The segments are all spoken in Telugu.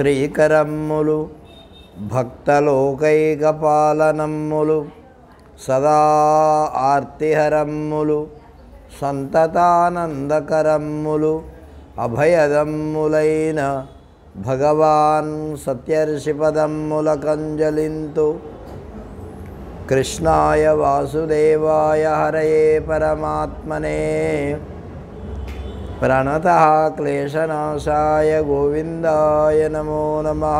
శ్రీకరమ్ములు భక్తలోకైకపాలనమ్ములు సదా ఆర్తిహరమ్ములు సంతతానందకరమ్ములు అభయదమ్ములైన భగవాన్ సత్యర్షిపదమ్ముల కంజలింతు. కృష్ణాయ వాసుదేవాయ హరయే పరమాత్మనే ప్రణతః క్లేశనాశాయ గోవిందాయ నమో నమః.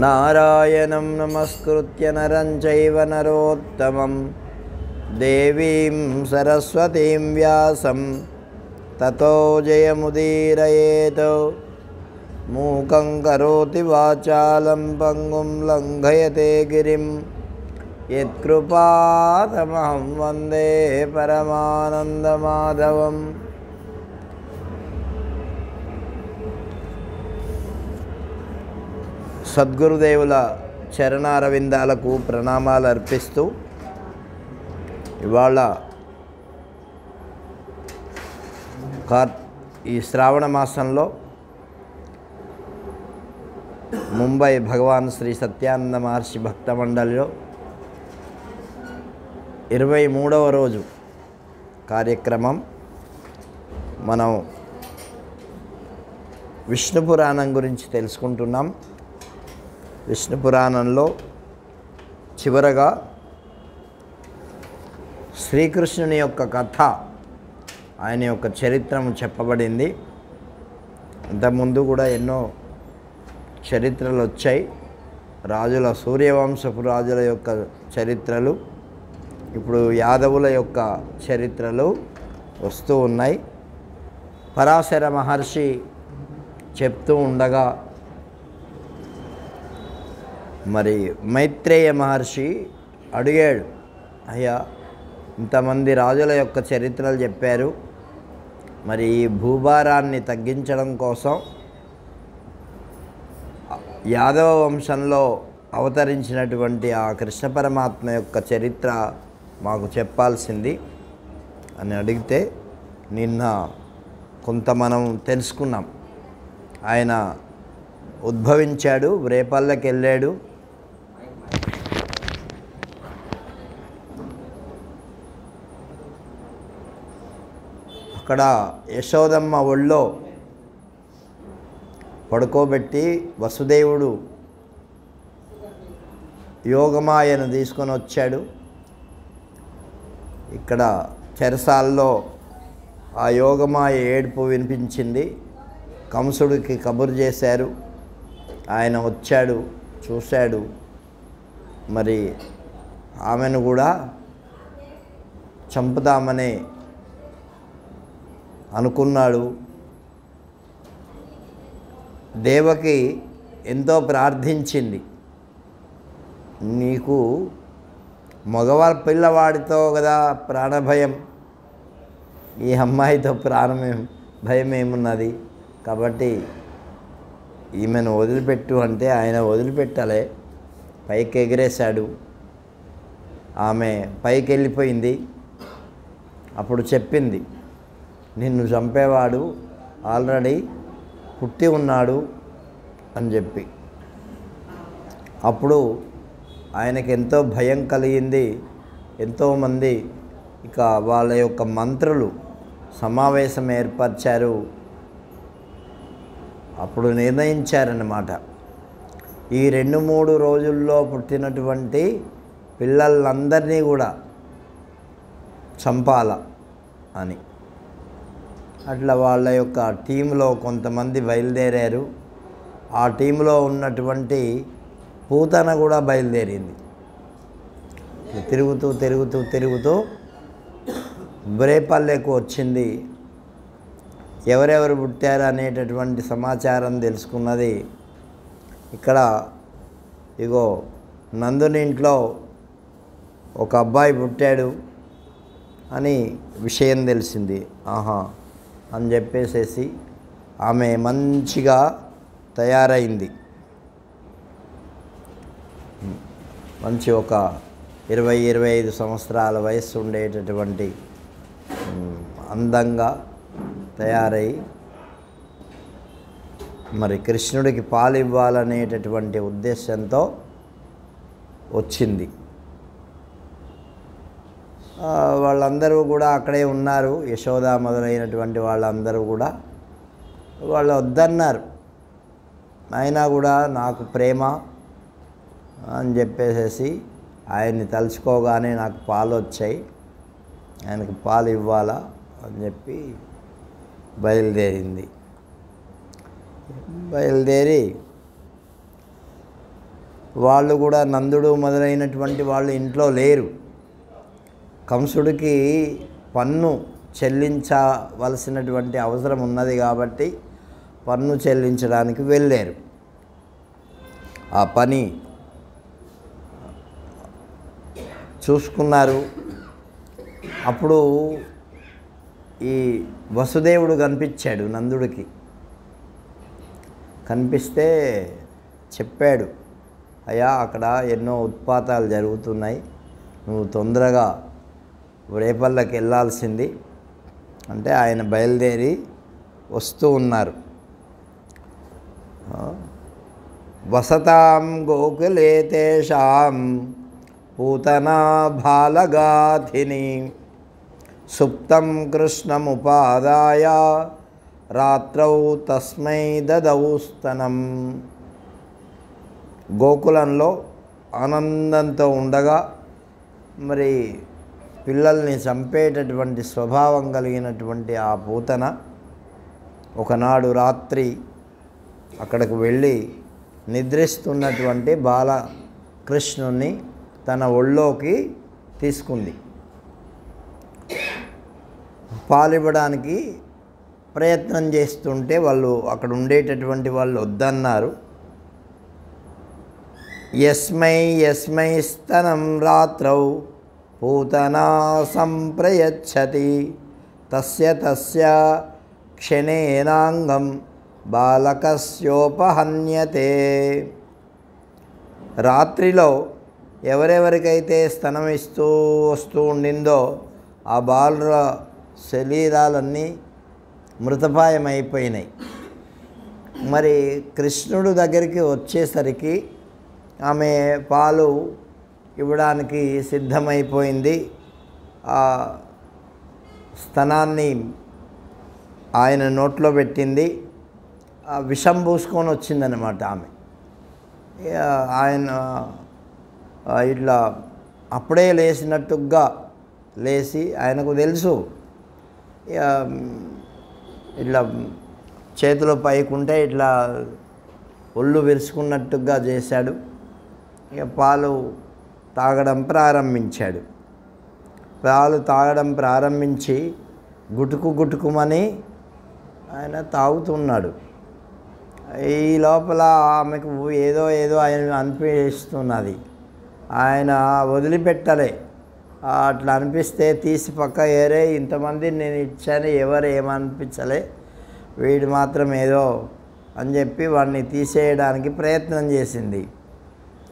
నారాయణం నమస్కృత్య నరం చైవ నరోత్తమం దేవీం సరస్వతీం వ్యాసం తతో జయముదీరయేత్. మూకం కరోతి వాచాలం పంగుం లంఘయతే గిరిం యత్కృపాతమహం వందే పరమానందమాధవం. సద్గురుదేవుల చరణారవిందాలకు ప్రణామాలు అర్పిస్తూ ఇవాళ ఈ శ్రావణ మాసంలో ముంబై భగవాన్ శ్రీ సత్యానంద మహర్షి భక్త మండలిలో 23వ రోజు కార్యక్రమం. మనం విష్ణు పురాణం గురించి తెలుసుకుంటున్నాం. విష్ణు పురాణంలో చివరగా శ్రీకృష్ణుని యొక్క కథ, ఆయన యొక్క చరిత్రము చెప్పబడింది. ఇంతకుముందు కూడా ఎన్నో చరిత్రలు వచ్చాయి. రాజుల సూర్యవంశపు రాజుల యొక్క చరిత్రలు, ఇప్పుడు యాదవుల యొక్క చరిత్రలు వస్తూ ఉన్నాయి. పరాశర మహర్షి చెప్తూ ఉండగా మరి మైత్రేయ మహర్షి అడిగాడు, అయ్యా ఇంతమంది రాజుల యొక్క చరిత్రలు చెప్పారు, మరి ఈ భూభారాన్ని తగ్గించడం కోసం యాదవ వంశంలో అవతరించినటువంటి ఆ కృష్ణ పరమాత్మ యొక్క చరిత్ర మాకు చెప్పాల్సింది అని అడిగితే, నిన్న కొంత మనం తెలుసుకున్నాం. ఆయన ఉద్భవించాడు, రేపల్లకి వెళ్ళాడు, అక్కడ యశోదమ్మ ఒళ్ళో పడుకోబెట్టి వసుదేవుడు యోగమాయను తీసుకొని వచ్చాడు. ఇక్కడ చెరసాల్లో ఆ యోగమాయ ఏడుపు వినిపించింది. కంసుడికి కబురు చేశారు. ఆయన వచ్చాడు, చూశాడు. మరి ఆమెను కూడా చంపుదామని అనుకున్నాడు. దేవకి ఎంతో ప్రార్థించింది, నీకు మగవాళ్ళ పిల్లవాడితో కదా ప్రాణభయం, ఈ అమ్మాయితో భయం ఏమున్నది, కాబట్టి ఈమెను వదిలిపెట్టు అంటే ఆయన వదిలిపెట్టాలే. పైకి ఎగిరేశాడు. ఆమె పైకి వెళ్ళిపోయింది. అప్పుడు చెప్పింది, నిన్ను చంపేవాడు ఆల్రెడీ పుట్టి ఉన్నాడు అని చెప్పి. అప్పుడు ఆయనకి ఎంతో భయం కలిగింది. ఎంతోమంది ఇక వాళ్ళ యొక్క మంత్రులు సమావేశం ఏర్పరిచారు. అప్పుడు నిర్ణయించారన్నమాట, ఈ 2-3 రోజుల్లో పుట్టినటువంటి పిల్లలందరినీ కూడా చంపాల అని. అట్లా వాళ్ళ యొక్క టీంలో కొంతమంది బయలుదేరారు. ఆ టీంలో ఉన్నటువంటి పూతన కూడా బయలుదేరింది. తిరుగుతూ తిరుగుతూ తిరుగుతూ బురేపల్లెకు వచ్చింది. ఎవరెవరు పుట్టారు అనేటటువంటి సమాచారం తెలుసుకున్నది. ఇక్కడ ఇగో నందుని ఇంట్లో ఒక అబ్బాయి పుట్టాడు అని విషయం తెలిసింది. ఆహా అని చెప్పేసేసి ఆమె మంచిగా తయారైంది. మంచి ఒక 20-25 సంవత్సరాల వయస్సు ఉండేటటువంటి అందంగా తయారై మరి కృష్ణుడికి పాలు ఇవ్వాలనేటటువంటి ఉద్దేశంతో వచ్చింది. వాళ్ళందరూ కూడా అక్కడే ఉన్నారు. యశోద మొదలైనటువంటి వాళ్ళందరూ కూడా వాళ్ళు వద్దన్నారు. అయినా కూడా నాకు ప్రేమ అని చెప్పేసి ఆయన్ని తలుచుకోగానే నాకు పాలు వచ్చాయి, ఆయనకు పాలు ఇవ్వాలా అని చెప్పి బయలుదేరి వాళ్ళు కూడా నందుడు మొదలైనటువంటి వాళ్ళు ఇంట్లో లేరు. కంసుడికి పన్ను చెల్లించవలసినటువంటి అవసరం ఉన్నది కాబట్టి పన్ను చెల్లించడానికి వెళ్ళారు. ఆ పని చూసుకున్నారు. అప్పుడు ఈ వసుదేవుడు కనిపించాడు నందుడికి. కనిపిస్తే చెప్పాడు, అయ్యా అక్కడ ఎన్నో ఉత్పాతాలు జరుగుతున్నాయి, నువ్వు తొందరగా రేపల్లకి వెళ్ళాల్సింది అంటే ఆయన బయలుదేరి వస్తూ ఉన్నారు. వసతాం గోకులే తేషాం పూతనా బాలగాధిని సుప్తం కృష్ణముపాదాయ రాత్రౌ తస్మై దదౌ స్తనం. గోకులంలో ఆనందంతో ఉండగా మరి పిల్లల్ని చంపేటటువంటి స్వభావం కలిగినటువంటి ఆ పూతన ఒకనాడు రాత్రి అక్కడికి వెళ్ళి నిద్రిస్తున్నటువంటి బాలకృష్ణుని తన ఒళ్ళోకి తీసుకుంది. పాలివ్వడానికి ప్రయత్నం చేస్తుంటే వాళ్ళు అక్కడ ఉండేటటువంటి వాళ్ళు వద్దన్నారు. యస్మై స్తనం రాత్రౌ పూతనా సంప్రయచ్చతి తస్య క్షణేనాంగం బాలకస్యోపహన్యతే. రాత్రిలో ఎవరెవరికైతే స్తనం ఇస్తూ వస్తూ ఉండిందో ఆ బాలుర శరీరాలన్నీ మృతపాయమైపోయినాయి. మరి కృష్ణుడు దగ్గరికి వచ్చేసరికి ఆమె పాలు ఇవ్వడానికి సిద్ధమైపోయింది. ఆ స్తనాన్ని ఆయన నోట్లో పెట్టింది. విషం పూసుకొని వచ్చిందనమాట ఆమె. ఆయన ఇట్లా అప్పుడే లేచినట్టుగా లేచి ఆయనకు తెలుసు, ఇట్లా చేతిలో పైకుంటే ఇట్లా ఒళ్ళు విరుచుకున్నట్టుగా చేశాడు. ఇక పాలు తాగడం ప్రారంభించాడు. పాలు తాగడం ప్రారంభించి గుటుకుమని ఆయన తాగుతున్నాడు. ఈ లోపల ఆమెకు ఏదో ఆయన అనిపిస్తున్నది. ఆయన వదిలిపెట్టలే. అట్లా అనిపిస్తే తీసి పక్క ఏరే, ఇంతమంది నేను ఇచ్చాను, ఎవరు ఏమనిపించలే, వీడు మాత్రం ఏదో అని చెప్పి వాడిని తీసేయడానికి ప్రయత్నం చేసింది.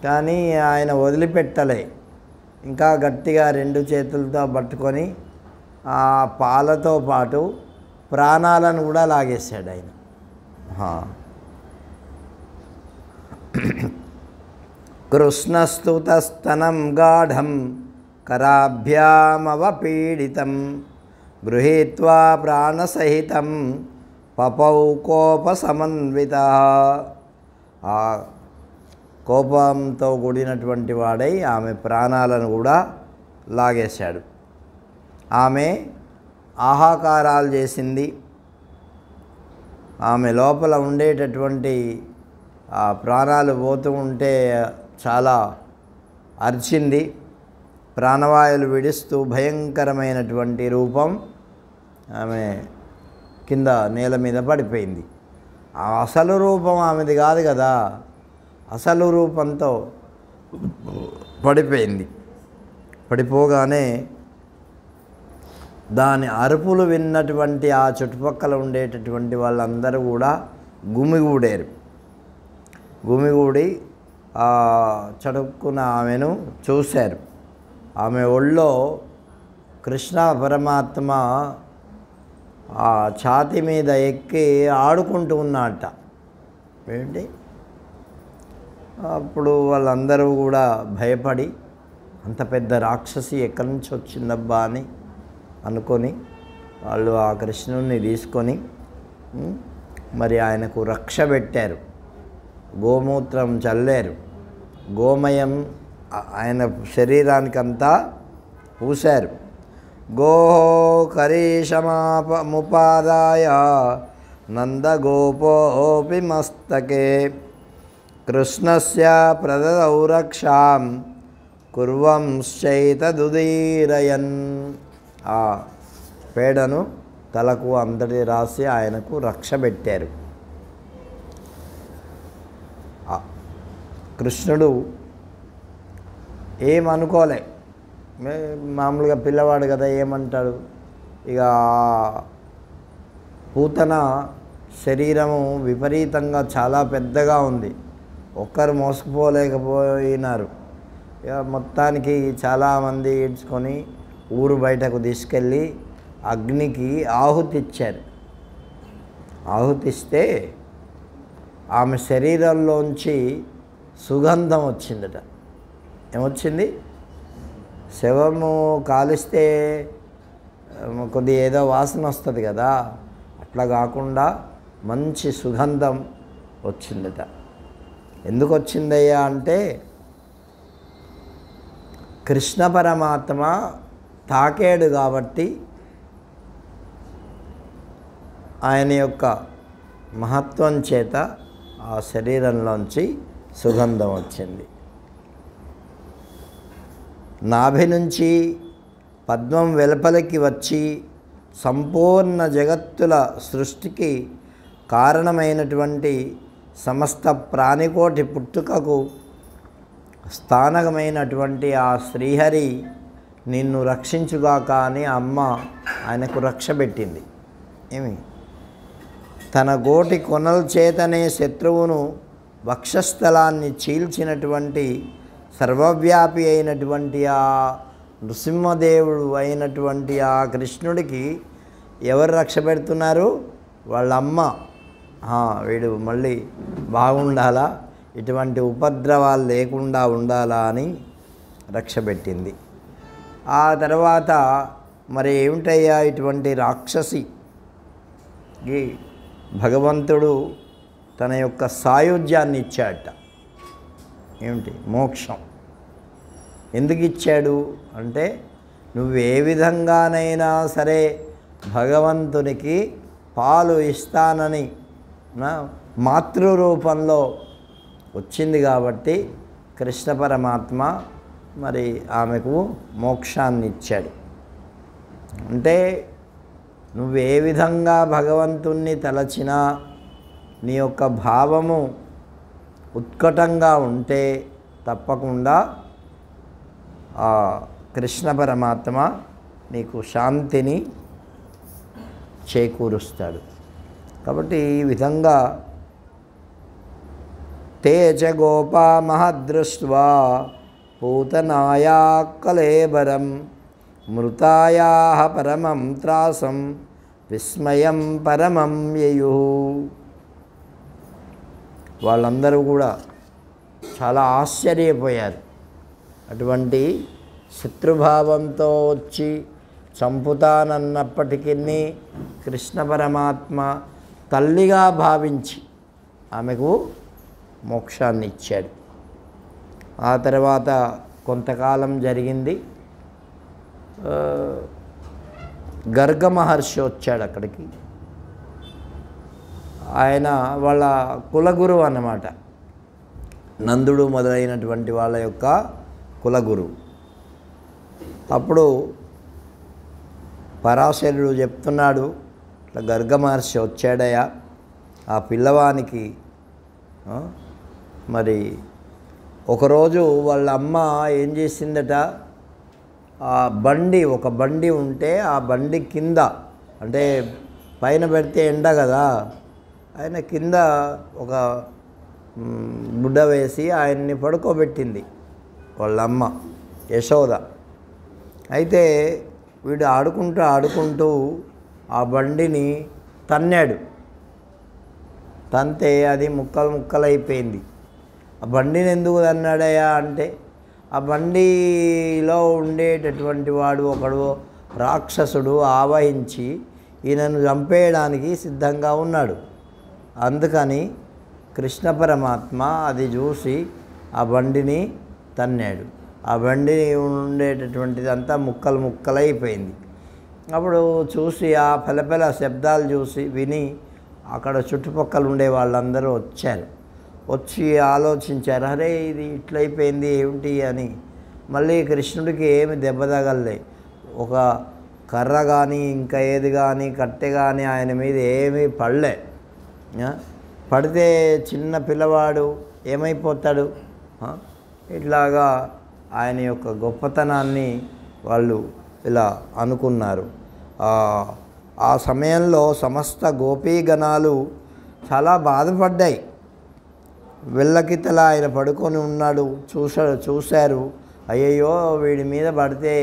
కానీ ఆయన వదిలిపెట్టలే. ఇంకా గట్టిగా రెండు చేతులతో పట్టుకొని ఆ పాలతో పాటు ప్రాణాలను కూడా లాగేశాడు ఆయన. కృష్ణస్తుతస్తనం గాఢం కరాభ్యామవపీడితం గృహీత్వా ప్రాణసహితం పపౌ కోపసమన్విత. ఆ కోపంతో కూడినటువంటి వాడై ఆమె ప్రాణాలను కూడా లాగేశాడు. ఆమె ఆహాకారాలు చేసింది. ఆమె లోపల ఉండేటటువంటి ఆ ప్రాణాలు పోతూ ఉంటే చాలా అరిచింది. ప్రాణవాయువులు విడుస్తూ భయంకరమైనటువంటి రూపం ఆమె కింద నేల మీద పడిపోయింది. ఆ అసలు రూపం ఆమెది కాదు కదా, అసలు రూపంతో పడిపోయింది. పడిపోగానే దాని అరుపులు విన్నటువంటి ఆ చుట్టుపక్కల ఉండేటటువంటి వాళ్ళందరూ కూడా గుమిగూడి చడుక్కున ఆమెను చూశారు. ఆమె ఒళ్ళో కృష్ణ పరమాత్మ ఆ ఛాతి మీద ఎక్కి ఆడుకుంటూ ఉన్నట్ట. ఏంటి అప్పుడు వాళ్ళందరూ కూడా భయపడి అంత పెద్ద రాక్షసి ఎక్కడి నుంచి వచ్చిందబ్బా అని అనుకొని వాళ్ళు ఆ కృష్ణుడిని తీసుకొని మరి ఆయనకు రక్ష పెట్టారు, గోమూత్రం చల్లారు, గోమయం ఆయన శరీరానికంతా పూశారు. గోకరీషముపాదాయ నందగోపోపి మస్తకే కృష్ణస్య ప్రదదౌ రక్షాం కుర్వంశ్చైతదుదీరయన్. ఆ పేడను తలకు అంతటి రాసి ఆయనకు రక్ష పెట్టారు. కృష్ణుడు ఏమనుకోలే, మామూలుగా పిల్లవాడు కదా ఏమంటాడు. ఇక పూతన శరీరము విపరీతంగా చాలా పెద్దగా ఉంది, ఒక్కరు మోసుకుపోలేకపోయినారు. ఇక మొత్తానికి చాలామంది ఈడ్చుకొని ఊరు బయటకు తీసుకెళ్ళి అగ్నికి ఆహుతిచ్చారు. ఆహుతిస్తే ఆమె శరీరంలోంచి సుగంధం వచ్చిందట. ఏమొచ్చింది? శవము కాలిస్తే కొద్దిగా ఏదో వాసన వస్తుంది కదా, అట్లా కాకుండా మంచి సుగంధం వచ్చిందట. ఎందుకు వచ్చిందయ్యా అంటే కృష్ణ పరమాత్మ తాకేడు కాబట్టి ఆయన యొక్క మహత్వం చేత ఆ శరీరంలోంచి సుగంధం వచ్చింది. నాభి నుంచి పద్మం వెలుపలికి వచ్చి సంపూర్ణ జగత్తుల సృష్టికి కారణమైనటువంటి సమస్త ప్రాణికోటి పుట్టుకకు స్థానకమైనటువంటి ఆ శ్రీహరి నిన్ను రక్షించుగాక అని అమ్మ ఆయనకు రక్ష పెట్టింది. ఏమి? తన గోటి కొనల చేతనే శత్రువును వక్షస్థలాన్ని చీల్చినటువంటి సర్వవ్యాపి అయినటువంటి ఆ నృసింహదేవుడు అయినటువంటి ఆ కృష్ణుడికి ఎవరు రక్ష పెడుతున్నారు? వాళ్ళమ్మ. వీడు మళ్ళీ బాగుండాలా, ఇటువంటి ఉపద్రవాలు లేకుండా ఉండాలా అని రక్ష పెట్టింది. ఆ తర్వాత మరి ఏమిటయ్యా ఇటువంటి రాక్షసి భగవంతుడు తన యొక్క సాయుధ్యాన్ని ఇచ్చాడట. ఏమిటి? మోక్షం. ఎందుకు ఇచ్చాడు అంటే నువ్వు ఏ విధంగానైనా సరే భగవంతునికి పాలు ఇస్తానని మాతృరూపంలో వచ్చింది కాబట్టి కృష్ణ పరమాత్మ మరి ఆమెకు మోక్షాన్ని ఇచ్చాడు. అంటే నువ్వు ఏ విధంగా భగవంతుణ్ణి తలచినా నీ యొక్క భావము ఉత్కటంగా ఉంటే తప్పకుండా ఆ కృష్ణ పరమాత్మ నీకు శాంతిని చేకూరుస్తాడు. కాబట్టి ఈ విధంగా తేజ గోపా మహదృష్ట్వా పూతనాయా కలేబరం మృతాయా పరమం త్రాసం విస్మయం పరమం యయు. వాళ్ళందరూ కూడా చాలా ఆశ్చర్యపోయారు. అటువంటి శత్రుభావంతో వచ్చి చంపుతానన్నప్పటికీ కృష్ణ పరమాత్మ తల్లిగా భావించి ఆమెకు మోక్షాన్ని ఇచ్చాడు. ఆ తర్వాత కొంతకాలం జరిగింది. గర్గ మహర్షి వచ్చాడు అక్కడికి. ఆయన వాళ్ళ కులగురువు అన్నమాట. నందుడు మొదలైనటువంటి వాళ్ళ యొక్క కులగురువు. అప్పుడు పరాశరుడు చెప్తున్నాడు, ఇట్లా గర్గ మహర్షి వచ్చాడయ్యా, ఆ పిల్లవానికి మరి ఒకరోజు వాళ్ళ అమ్మ ఏం చేసిందట, ఆ ఒక బండి ఉంటే ఆ బండి కింద, అంటే పైన పెడితే ఎండ కదా, ఆయన కింద ఒక గుడ్డ వేసి ఆయన్ని పడుకోబెట్టింది వాళ్ళ అమ్మ యశోద. అయితే వీడు ఆడుకుంటూ ఆ బండిని తంతే అది ముక్కలు ముక్కలైపోయింది. ఆ బండిని ఎందుకు తన్నాడయ్యా అంటే, ఆ బండిలో ఉండేటటువంటి వాడు ఒకడు రాక్షసుడు ఆవహించి ఈయనను చంపేయడానికి సిద్ధంగా ఉన్నాడు. అందుకని కృష్ణ పరమాత్మ అది చూసి ఆ బండిని తన్నాడు. ఆ బండి ఉండేటటువంటిదంతా ముక్కలు ముక్కలైపోయింది. అప్పుడు చూసి ఆ పెలపెల శబ్దాలు చూసి విని అక్కడ చుట్టుపక్కల ఉండే వాళ్ళందరూ వచ్చి ఆలోచించారు, అరే ఇది ఇట్లయిపోయింది ఏమిటి అని. మళ్ళీ కృష్ణుడికి ఏమి దెబ్బ తగలలే, ఒక కర్ర కానీ ఇంకా ఏది కానీ కట్టె కానీ ఆయన మీద ఏమీ పడలే. పడితే చిన్న పిల్లవాడు ఏమైపోతాడు? ఇట్లాగా ఆయన యొక్క గొప్పతనాన్ని వాళ్ళు ఇలా అనుకున్నారు. ఆ సమయంలో సమస్త గోపీగణాలు చాలా బాధపడ్డాయి. వెళ్ళకితల ఆయన పడుకొని ఉన్నాడు, చూశారు. అయ్యయ్యో వీడి మీద పడితే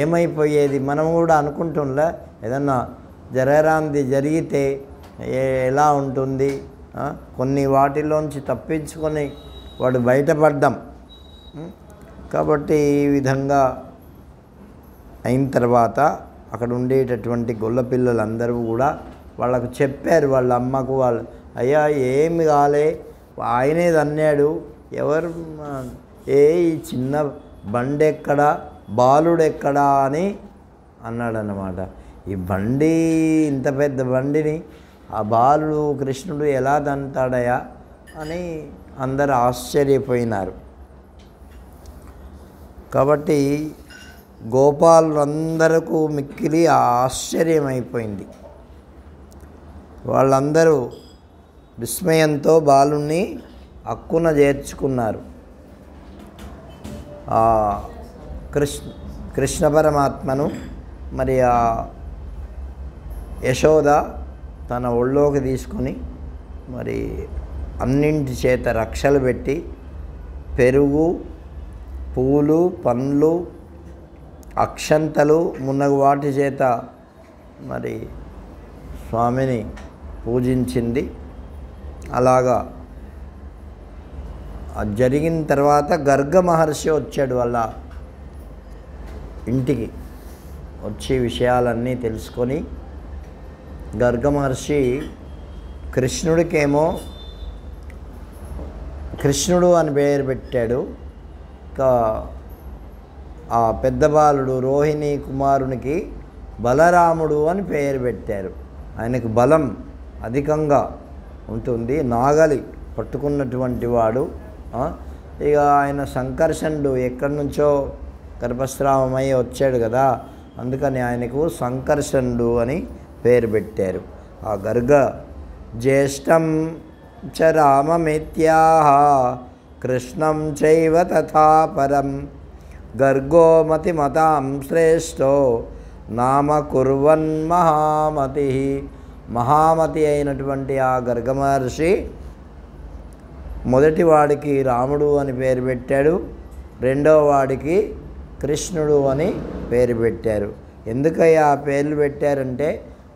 ఏమైపోయేది, మనం కూడా అనుకుంటుండే ఏదన్నా జరగరాంది జరిగితే ఎలా ఉంటుంది. కొన్ని వాటిలోంచి తప్పించుకొని వాడు బయటపడ్డాం. కాబట్టి ఈ విధంగా అయిన తర్వాత అక్కడ ఉండేటటువంటి గొల్ల పిల్లలందరూ కూడా వాళ్ళకు చెప్పారు, వాళ్ళ అమ్మకు, వాళ్ళు అయ్యా ఏమి కాలే, ఆయనే తన్నాడు, ఎవరు ఈ చిన్న బండెక్కడా బాలుడెక్కడా అని అన్నాడన్నమాట. ఈ బండి ఇంత పెద్ద బండిని ఆ బాలుడు కృష్ణుడు ఎలా తంతాడయా అని అందరు ఆశ్చర్యపోయినారు. కాబట్టి గోపాలులందరకు మిక్కిలి ఆశ్చర్యమైపోయింది. వాళ్ళందరూ విస్మయంతో బాలుణ్ణి హక్కున చేర్చుకున్నారు. కృష్ణ పరమాత్మను మరి ఆ యశోద తన ఒళ్ళోకి తీసుకొని మరి అన్నింటి చేత రక్షలు పెట్టి పెరుగు, పూలు, పండ్లు, అక్షంతలు మున్నగు వాటి చేత మరి స్వామిని పూజించింది. అలాగా అది జరిగిన తర్వాత గర్గ మహర్షి వచ్చాడు వాళ్ళ ఇంటికి. వచ్చి విషయాలన్నీ తెలుసుకొని గర్గ మహర్షి కృష్ణుడికేమో కృష్ణుడు అని పేరు పెట్టాడు. ఇంకా ఆ పెద్ద బాలుడు రోహిణి కుమారునికి బలరాముడు అని పేరు పెట్టారు. ఆయనకు బలం అధికంగా ఉంటుంది, నాగలి పట్టుకున్నటువంటి వాడు. ఇక ఆయన సంకర్షణుడు ఎక్కడి నుంచో గర్భస్రావమై వచ్చాడు కదా, అందుకని ఆయనకు సంకర్షణుడు అని పేరు పెట్టారు. ఆ గర్గ జ్యేష్టం చ రామమిత్యాహ కృష్ణం చైవ తథా పరం గర్గోమతి మతాం శ్రేష్టో నామ కుర్వన్ మహామతి. మహామతి అయినటువంటి ఆ గర్గ మహర్షి మొదటి వాడికి రాముడు అని పేరు పెట్టాడు, రెండవ వాడికి కృష్ణుడు అని పేరు పెట్టారు. ఎందుకయ్యా ఆ పేర్లు పెట్టారంటే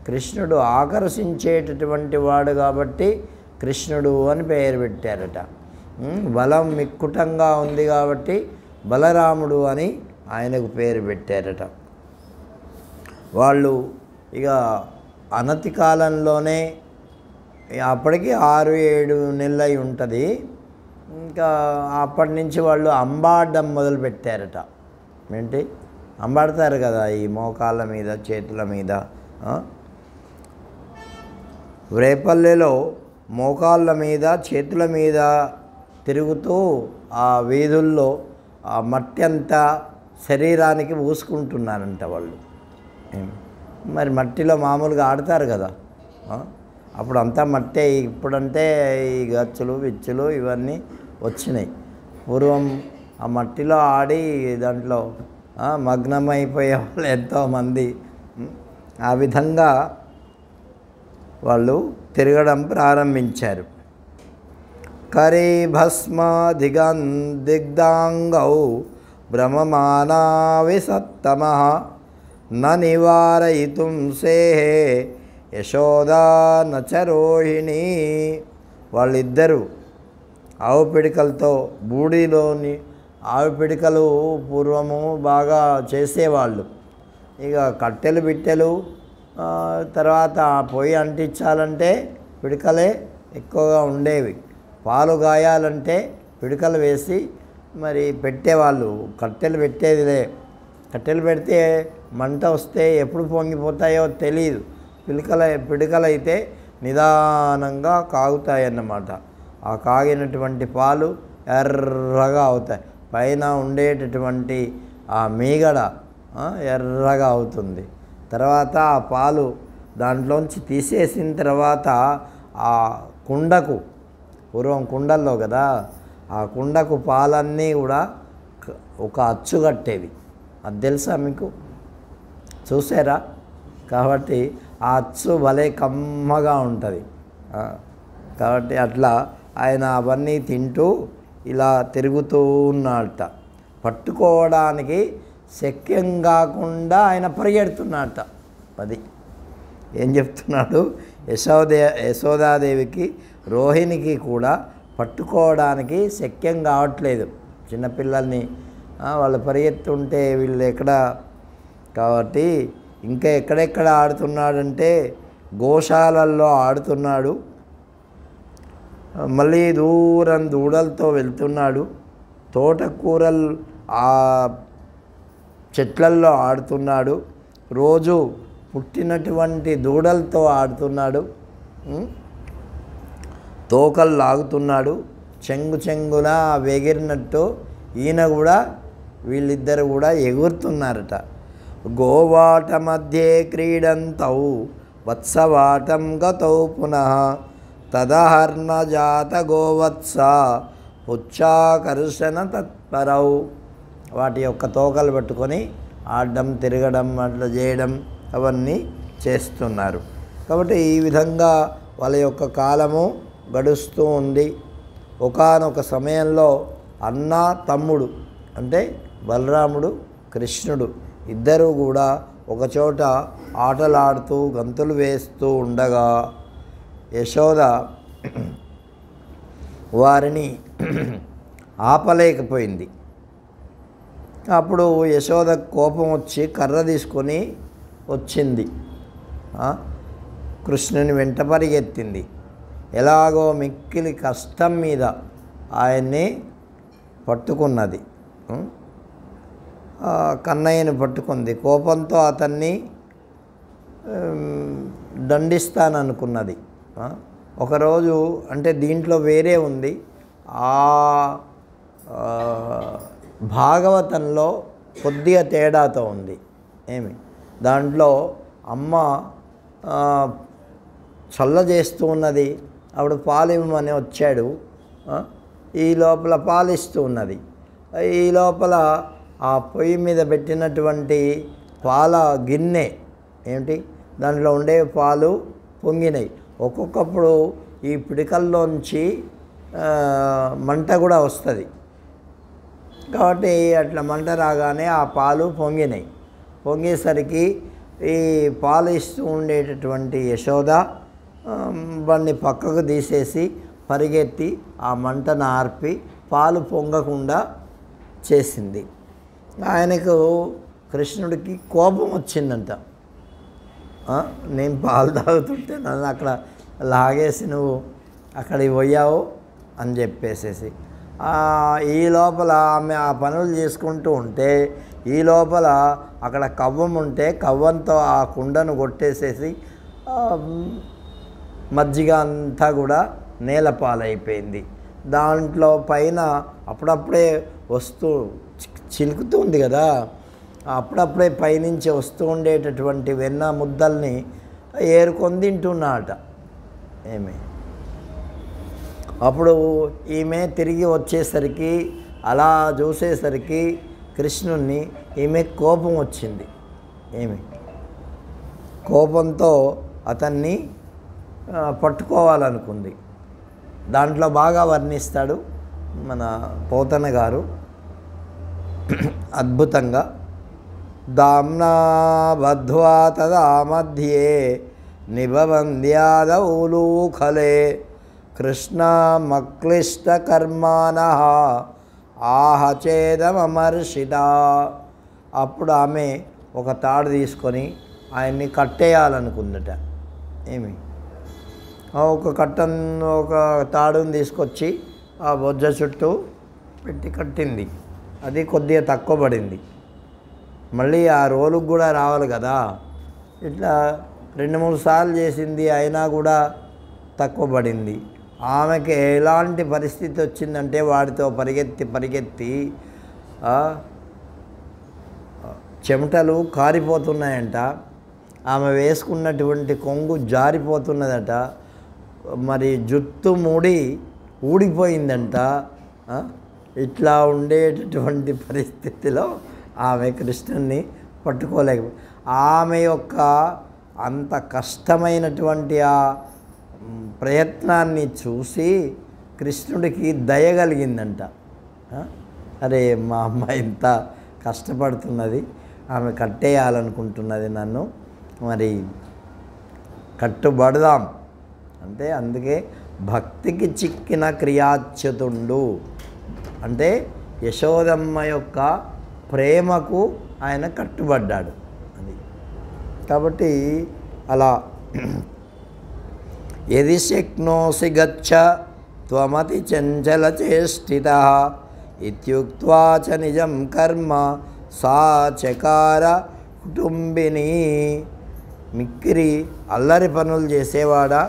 కృష్ణుడు ఆకర్షించేటటువంటి వాడు కాబట్టి కృష్ణుడు అని పేరు పెట్టారట. బలం మిక్కుటంగా ఉంది కాబట్టి బలరాముడు అని ఆయనకు పేరు పెట్టారట. వాళ్ళు ఇక అనతి కాలంలోనే అప్పటికి 6-7 నెలలు అయి ఉంటుంది. ఇంకా అప్పటి నుంచి వాళ్ళు అంబాడడం మొదలు పెట్టారట. ఏంటి అంబాడతారు కదా ఈ మోకాళ్ళ మీద చేతుల మీద. రేపల్లెలో మోకాళ్ళ మీద చేతుల మీద తిరుగుతూ ఆ వీధుల్లో ఆ మట్టి అంతా శరీరానికి పూసుకుంటున్నారంట వాళ్ళు. మరి మట్టిలో మామూలుగా ఆడతారు కదా, అప్పుడు అంతా మట్టే. ఇప్పుడంటే ఈ గచ్చులు విచ్చులు ఇవన్నీ వచ్చినాయి. పూర్వం ఆ మట్టిలో ఆడి దాంట్లో మగ్నమైపోయే వాళ్ళు ఎంతోమంది. ఆ విధంగా వాళ్ళు తిరగడం ప్రారంభించారు. కరీభస్మ దిగ్దాంగౌ భ్రమమానా విసత్తమః న నివారయితుం సేహే యశోదా న చ రోహిణీ. వాళ్ళిద్దరూ ఆవు పిడికలతో బూడిలోని ఆవు పిడికలు పూర్వము బాగా చేసేవాళ్ళు. ఇక కట్టెలు బిట్టెలు తర్వాత పొయ్యి అంటించాలంటే పిడికలే ఎక్కువగా ఉండేవి. పాలు గాయాలంటే పిడికలు వేసి మరి పెట్టేవాళ్ళు. కట్టెలు పెట్టేదిలే. కట్టెలు పెడితే మంట వస్తే ఎప్పుడు పొంగిపోతాయో తెలియదు. పిడికలైతే నిదానంగా కాగుతాయన్నమాట. ఆ కాగినటువంటి పాలు ఎర్రగా అవుతాయి. పైన ఉండేటటువంటి ఆ మీగడ ఎర్రగా అవుతుంది. తర్వాత ఆ పాలు దాంట్లోంచి తీసేసిన తర్వాత ఆ కుండకు, పూర్వం కుండల్లో కదా, ఆ కుండకు పాలన్నీ కూడా ఒక అచ్చు కట్టేవి. అది తెలుసా మీకు? చూసారా? కాబట్టి ఆ అచ్చు భలే కమ్మగా ఉంటుంది. కాబట్టి అట్లా ఆయన అవన్నీ తింటూ ఇలా తిరుగుతూ ఉన్నాడట. పట్టుకోవడానికి శక్యం కాకుండా ఆయన పరిగెడుతున్నాడట. అది ఏం చెప్తున్నాడు? యశోదాదేవికి రోహిణికి కూడా పట్టుకోవడానికి శక్యం కావట్లేదు. చిన్నపిల్లల్ని వాళ్ళు పరిగెత్తుంటే వీళ్ళు ఎక్కడ. కాబట్టి ఇంకా ఎక్కడెక్కడ ఆడుతున్నాడంటే గోశాలల్లో ఆడుతున్నాడు. మళ్ళీ దూరం దూడలతో వెళ్తున్నాడు. తోటకూరలు ఆ చెట్లల్లో ఆడుతున్నాడు. రోజు పుట్టినటువంటి దూడలతో ఆడుతున్నాడు. తోకలు లాగుతున్నాడు. చెంగున ఎగిరినట్టు ఈయన కూడా, వీళ్ళిద్దరు కూడా ఎగురుతున్నారట. గోవాట మధ్యే క్రీడంతౌ వత్సవాటం గతౌ పునః తదహర్ణ జాత గోవత్స పుచ్చాకర్షణ తత్పరౌ. వాటి యొక్క తోకలు పట్టుకొని ఆడడం, తిరగడం, అట్లా చేయడం అవన్నీ చేస్తున్నారు. కాబట్టి ఈ విధంగా వాళ్ళ యొక్క కాలము గడుస్తూ ఉంది. ఒకానొక సమయంలో అన్న తమ్ముడు అంటే బలరాముడు, కృష్ణుడు ఇద్దరూ కూడా ఒకచోట ఆటలాడుతూ గంతులు వేస్తూ ఉండగా యశోద వారిని ఆపలేకపోయింది. అప్పుడు యశోద కోపం వచ్చి కర్ర తీసుకొని వచ్చింది. కృష్ణుని వెంట పరిగెత్తింది. ఎలాగో మిక్కిలి కష్టం మీద ఆయన్ని పట్టుకున్నది. కన్నయ్యను పట్టుకుంది. కోపంతో అతన్ని దండిస్తాననుకున్నది. ఒకరోజు అంటే దీంట్లో వేరే ఉంది. ఆ భాగవతంలో కొద్దిగా తేడాతో ఉంది. ఏమి దాంట్లో అమ్మ చల్ల చేస్తూ ఉన్నది. ఆవిడ పాలు ఇవ్వమని వచ్చాడు. ఈ లోపల పాలిస్తూ ఉన్నది. ఈ లోపల ఆ పొయ్యి మీద పెట్టినటువంటి పాల గిన్నె ఏమిటి దాంట్లో ఉండే పాలు పొంగినాయి. ఒక్కొక్కప్పుడు ఈ పిడికల్లోంచి మంట కూడా వస్తుంది. కాబట్టి అట్లా మంట రాగానే ఆ పాలు పొంగినాయి. పొంగేసరికి ఈ పాలు ఇస్తూ ఉండేటటువంటి యశోద వాడిని పక్కకు తీసేసి పరిగెత్తి ఆ మంటను ఆర్పి పాలు పొంగకుండా చేసింది. ఆయనకు కృష్ణుడికి కోపం వచ్చిందంట. నేను పాలు తాగుతుంటే నన్ను అక్కడ లాగేసి నువ్వు అక్కడికి పోయావు అని చెప్పేసేసి ఈ లోపల ఆమె ఆ పనులు చేసుకుంటూ ఉంటే ఈ లోపల అక్కడ కవ్వం ఉంటే కవ్వంతో ఆ కుండను కొట్టేసేసి మజ్జిగ అంతా కూడా నేలపాలైపోయింది. దాంట్లో పైన అప్పుడప్పుడే వస్తూ చిలుకుతుంది కదా, అప్పుడప్పుడే పైనుంచి వస్తూ ఉండేటటువంటి వెన్న ముద్దల్ని ఏరుకొని తింటున్నాట. ఏమి అప్పుడు ఈమె తిరిగి వచ్చేసరికి అలా చూసేసరికి కృష్ణుణ్ణి ఈమె కోపం వచ్చింది. ఏమి కోపంతో అతన్ని పట్టుకోవాలనుకుంది. దాంట్లో బాగా వర్ణిస్తాడు మన పోతన గారు అద్భుతంగా. దామ్నా బద్ధ్వా తదా మధ్యే నిబబంధ్యాదౌలూఖలే కృష్ణమక్లిష్టకర్మాణః ఆహచేదమమర్షిత. అప్పుడు ఆమె ఒక తాడు తీసుకొని ఆయన్ని కట్టేయాలనుకుందట. ఏమి ఒక తాడుని తీసుకొచ్చి ఆ బొజ్జ చుట్టూ పెట్టి కట్టింది. అది కొద్దిగా తక్కువ పడింది. మళ్ళీ ఆ రోలుకు కూడా రావాలి కదా. ఇట్లా 2-3 సార్లు చేసింది, అయినా కూడా తక్కువ పడింది. ఆమెకి ఎలాంటి పరిస్థితి వచ్చిందంటే వాడితో పరిగెత్తి చెమటలు కారిపోతున్నాయంట. ఆమె వేసుకున్నటువంటి కొంగు జారిపోతున్నదట. మరి జుట్టు ఊడిపోయిందంట. ఇట్లా ఉండేటటువంటి పరిస్థితిలో ఆమె కృష్ణుణ్ణి పట్టుకోలేక, ఆమె యొక్క అంత కష్టమైనటువంటి ఆ ప్రయత్నాన్ని చూసి కృష్ణుడికి దయ కలిగిందంట. అరే మా అమ్మ ఇంత కష్టపడుతున్నది, ఆమె కట్టేయాలనుకుంటున్నది నన్ను, మరి కట్టుబడదాం అంటే. అందుకే భక్తికి చిక్కిన క్రియాచ్యుతుండు అంటే యశోదమ్మ యొక్క ప్రేమకు ఆయన కట్టుబడ్డాడు. అది కాబట్టి అలా యది శక్నోసి గచ్చ త్వమతి చంచల చేష్టితః ఇత్యుక్త్వా చ నిజం కర్మ సా చకార కుటుంబిని. మిక్కిరి అల్లరి పనులు చేసేవాడా,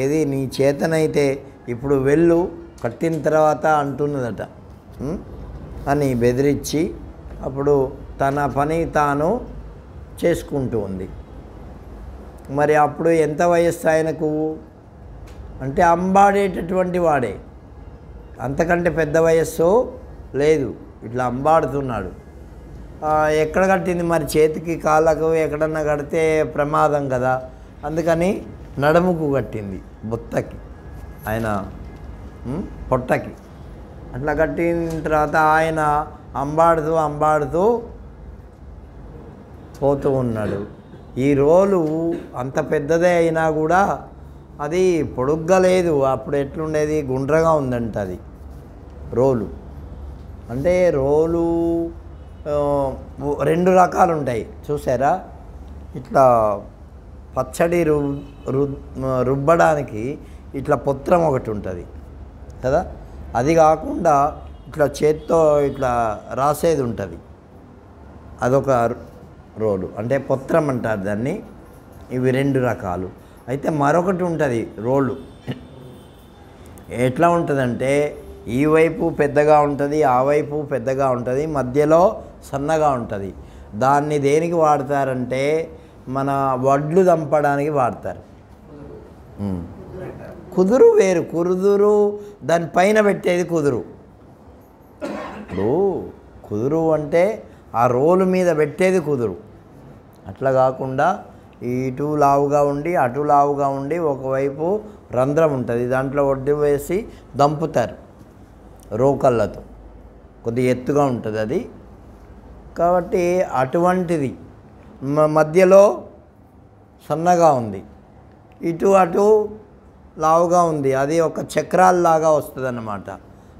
ఏది నీ చేతనైతే ఇప్పుడు వెళ్ళు, కట్టిన తర్వాత అంటున్నదట అని బెదిరించి అప్పుడు తన పని తాను చేసుకుంటూ ఉంది. మరి అప్పుడు ఎంత వయస్సు ఆయనకు అంటే అంబాడేటటువంటి వాడే, అంతకంటే పెద్ద వయస్సు లేదు. ఇట్లా అంబాడుతున్నాడు. ఎక్కడ కట్టింది మరి, చేతికి కాళ్ళకు ఎక్కడన్నా కడితే ప్రమాదం కదా. అందుకని నడుముకు కట్టింది, బొత్తకి, ఆయన పొట్టకి. అట్లా కట్టిన తర్వాత ఆయన అంబాడుతూ పోతూ ఉన్నాడు. ఈ రోలు అంత పెద్దదే అయినా కూడా అది పొడుగ్గా లేదు. అప్పుడు ఎట్లుండేది, గుండ్రగా ఉందంట అది రోలు. అంటే రోలు 2 రకాలు ఉంటాయి చూసారా. ఇట్లా పచ్చడి రుబ్బడానికి ఇట్లా పొత్రం ఒకటి ఉంటుంది కదా, అది కాకుండా ఇట్లా చేత్తో ఇట్లా రాసేది ఉంటుంది, అదొక రోలు, అంటే పొత్రం అంటారు దాన్ని. ఇవి 2 రకాలు. అయితే మరొకటి ఉంటుంది రోలు. ఎట్లా ఉంటుందంటే ఈ వైపు పెద్దగా ఉంటుంది, ఆ వైపు పెద్దగా ఉంటుంది, మధ్యలో సన్నగా ఉంటుంది. దాన్ని దేనికి వాడతారంటే మన వడ్లు దంపడానికి వాడతారు. కుదురు వేరు, కుదురు దానిపైన పెట్టేది కుదురు. ఇప్పుడు కుదురు అంటే ఆ రోలు మీద పెట్టేది కుదురు. అట్లా కాకుండా ఇటు లావుగా ఉండి అటు లావుగా ఉండి ఒకవైపు రంధ్రం ఉంటుంది, దాంట్లో వడ్డు వేసి దంపుతారు రోకళ్ళతో. కొద్దిగా ఎత్తుగా ఉంటుంది అది. కాబట్టి అటువంటిది మధ్యలో సన్నగా ఉంది, ఇటు అటు లావుగా ఉంది. అది ఒక చక్రాల్లాగా వస్తుంది అన్నమాట.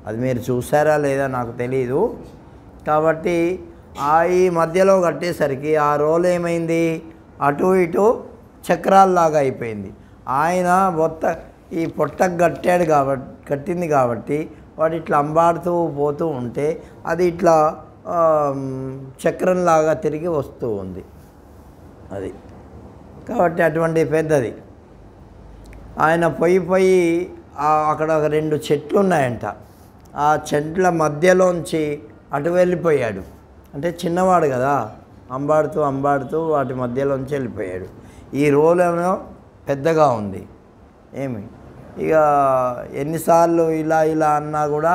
అది మీరు చూసారా లేదా నాకు తెలీదు. కాబట్టి ఈ మధ్యలో కట్టేసరికి ఆ రోల్ ఏమైంది, అటు ఇటు చక్రాల్లాగా అయిపోయింది. ఆయన ఈ పొట్టకు కట్టింది కాబట్టి వాడు ఇట్లా అంబాడుతూ పోతూ ఉంటే అది ఇట్లా చక్రంలాగా తిరిగి వస్తూ ఉంది అది. కాబట్టి అటువంటి పెద్దది. ఆయన పోయి అక్కడ ఒక 2 చెట్లు ఉన్నాయంట. ఆ చెట్ల మధ్యలోంచి అటు వెళ్ళిపోయాడు. అంటే చిన్నవాడు కదా, అంబాడుతూ వాటి మధ్యలోంచి వెళ్ళిపోయాడు. ఈ రోల్ ఏమో పెద్దగా ఉంది. ఇక ఎన్నిసార్లు ఇలా అన్నా కూడా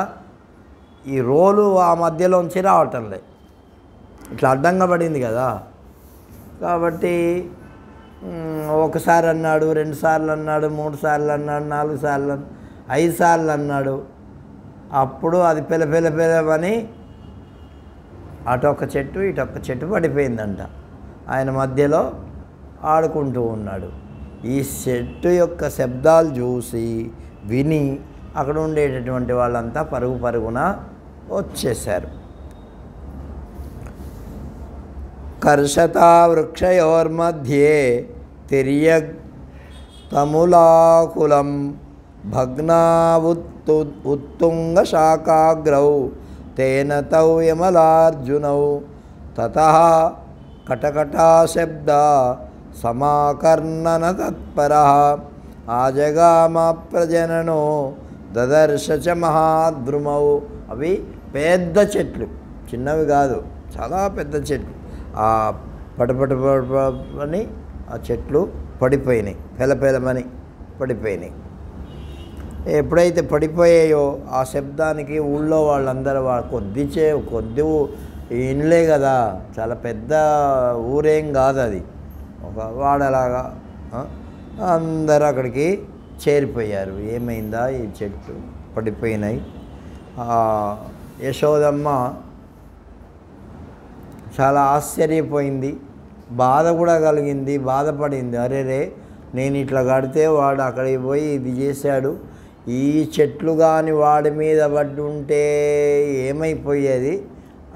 ఈ రోలు ఆ మధ్యలోంచి రావటం లేదు, ఇట్లా అడ్డంగా పడింది కదా. కాబట్టి ఒకసారి అన్నాడు, 2 సార్లు అన్నాడు, 3 సార్లు అన్నాడు, 4 సార్లు 5 సార్లు అన్నాడు. అప్పుడు అది పెలమని అటొక చెట్టు ఇటొక చెట్టు పడిపోయిందంట. ఆయన మధ్యలో ఆడుకుంటూ ఉన్నాడు. ఈ చెట్టు యొక్క శబ్దాలు చూసి విని అక్కడ ఉండేటటువంటి వాళ్ళంతా పరుగు పరుగున వచ్చేశారు. కర్షతా వృక్షయోర్మధ్యే తిర్యక్తములాకులం భగ్నావుత్తుంగశాఖాగ్రౌ తేన తౌ యమలార్జునౌ తతః కటకటాశబ్ద సమాకర్ణన తత్పరః ఆజగామ ప్రజననో దదర్శ చ మహాద్రుమౌ. అవి పెద్ద చెట్లు, చిన్నవి కాదు, చాలా పెద్ద చెట్లు. ఆ పటపటని ఆ చెట్లు పడిపోయినాయి, పెలపెలమని పడిపోయినాయి. ఎప్పుడైతే పడిపోయాయో ఆ శబ్దానికి ఊళ్ళో వాళ్ళందరూ కొద్ది ఇండ్లే కదా, చాలా పెద్ద ఊరేం కాదు అది, ఒక వాడలాగా. అందరూ అక్కడికి చేరిపోయారు. ఏమైందా, ఈ చెట్టు పడిపోయినాయి. యశోదమ్మ చాలా ఆశ్చర్యపోయింది, బాధ కూడా కలిగింది, బాధపడింది. అరేరే, నేను ఇట్లా కడితే వాడు అక్కడికి పోయి ఇది చేశాడు, ఈ చెట్లు కానీ వాడి మీద పడి ఉంటే ఏమైపోయేది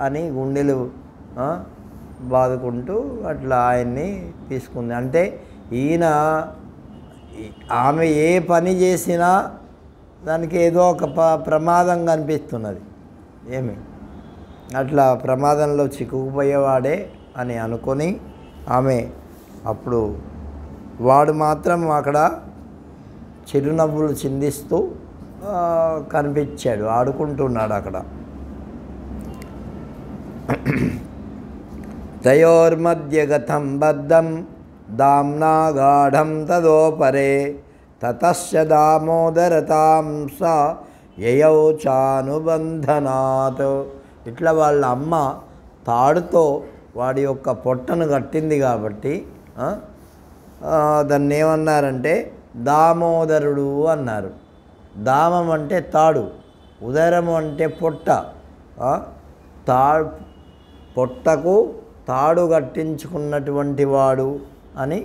అని గుండెలు బాదుకుంటూ అట్లా ఆయన్ని తీసుకుంది. అంటే ఈయన ఆమె ఏ పని చేసినా దానికి ఏదో ఒక ప్రమాదం కనిపిస్తున్నది. ఏమి అట్లా ప్రమాదంలో చిక్కుకుపోయేవాడే అని అనుకొని ఆమె అప్పుడు వాడు మాత్రం అక్కడ చిరునవ్వులు చిందిస్తూ కనిపించాడు, ఆడుకుంటున్నాడు అక్కడ. తయోర్మధ్యగతం బద్ధం దామ్నా గాఢం తదోపరే తతస్య దామోదరతాం స యయౌ చానుబంధనాత్. ఇట్లా వాళ్ళ అమ్మ తాడుతో వాడి యొక్క పొట్టను కట్టింది కాబట్టి దాన్ని ఏమన్నారంటే దామోదరుడు అన్నారు. దామం అంటే తాడు, ఉదరము అంటే పొట్ట. పొట్టకు తాడు కట్టించుకున్నటువంటి వాడు అని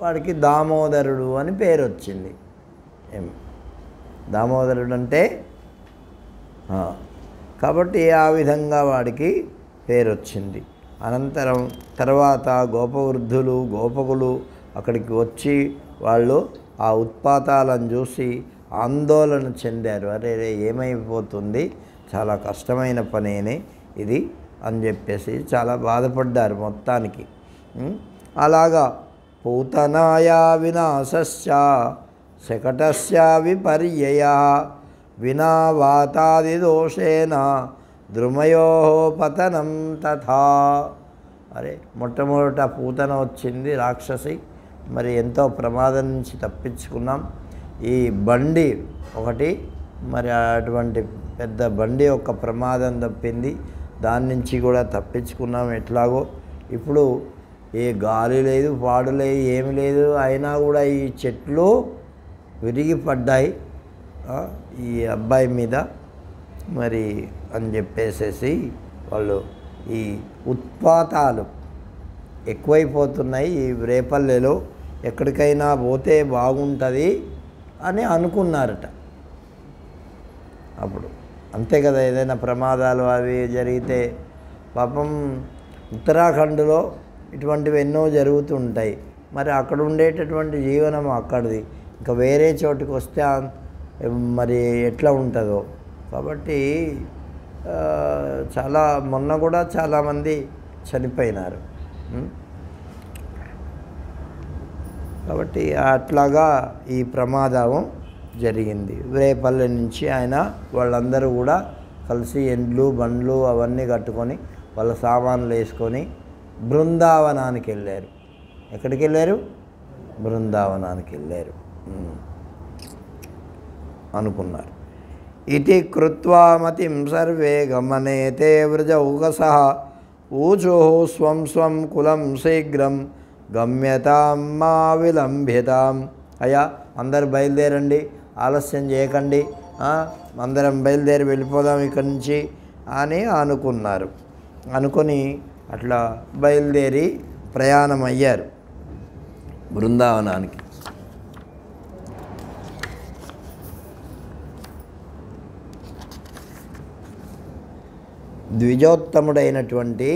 వాడికి దామోదరుడు అని పేరు వచ్చింది. దామోదరుడు అంటే కాబట్టి ఆ విధంగా వాడికి పేరు వచ్చింది. అనంతరం తర్వాత గోపవృద్ధులు గోపకులు అక్కడికి వచ్చి వాళ్ళు ఆ ఉత్పాతాలను చూసి ఆందోళన చెందారు. అరే ఏమైపోతుంది, చాలా కష్టమైన పనేనే ఇది అని చెప్పేసి చాలా బాధపడ్డారు మొత్తానికి. అలాగా పూతనాయా వినాశస్య శకటస్య విపర్యయ వినా వాతాది దోషేన ద్రుమయో పతనం తథా. అరే మొట్టమొదట పూతన వచ్చింది, రాక్షసి. మరి ఎంతో ప్రమాదం నుంచి తప్పించుకున్నాం. ఈ బండి ఒకటి, మరి అటువంటి పెద్ద బండి యొక్క ప్రమాదం తప్పింది, దాని నుంచి కూడా తప్పించుకున్నాం ఎట్లాగో. ఇప్పుడు ఏ గాలి లేదు, పాడు లేదు, ఏమి లేదు, అయినా కూడా ఈ చెట్లు విరిగి పడ్డాయి ఈ అబ్బాయి మీద మరి అని చెప్పేసేసి వాళ్ళు ఈ ఉత్పాతాలు ఎక్కువైపోతున్నాయి ఈ రేపల్లెలో, ఎక్కడికైనా పోతే బాగుంటుంది అని అనుకున్నారట. అప్పుడు అంతే కదా, ఏదైనా ప్రమాదాలు అవి జరిగితే పాపం ఉత్తరాఖండ్లో ఇటువంటివి ఎన్నో జరుగుతుంటాయి. మరి అక్కడ ఉండేటటువంటి జీవనం అక్కడిది, ఇంకా వేరే చోటుకి వస్తే మరి ఎట్లా ఉంటుందో. కాబట్టి చాలా మొన్న కూడా చాలామంది చనిపోయినారు. కాబట్టి అట్లాగా ఈ ప్రమాదం జరిగింది. రేపల్లె నుంచి ఆయన వాళ్ళందరూ కూడా కలిసి ఎండ్లు బండ్లు అవన్నీ కట్టుకొని వాళ్ళ సామాన్లు వేసుకొని బృందావనానికి వెళ్ళారు. ఎక్కడికి వెళ్ళారు? బృందావనానికి వెళ్ళారు అనుకున్నారు. ఇతి కృత్వా మతిం సర్వే గమనే తే వ్రజౌకసః ఊచు స్వం స్వం కులం శీఘ్రం గమ్యతాం మా విలంబ్యతాం. అయ్యా అందరు బయలుదేరండి, ఆలస్యం చేయకండి, అందరం బయలుదేరి వెళ్ళిపోదాం ఇక్కడి నుంచి అని అనుకున్నారు. అనుకొని అట్లా బయలుదేరి ప్రయాణం అయ్యారు బృందావనానికి. ద్విజోత్తముడైనటువంటి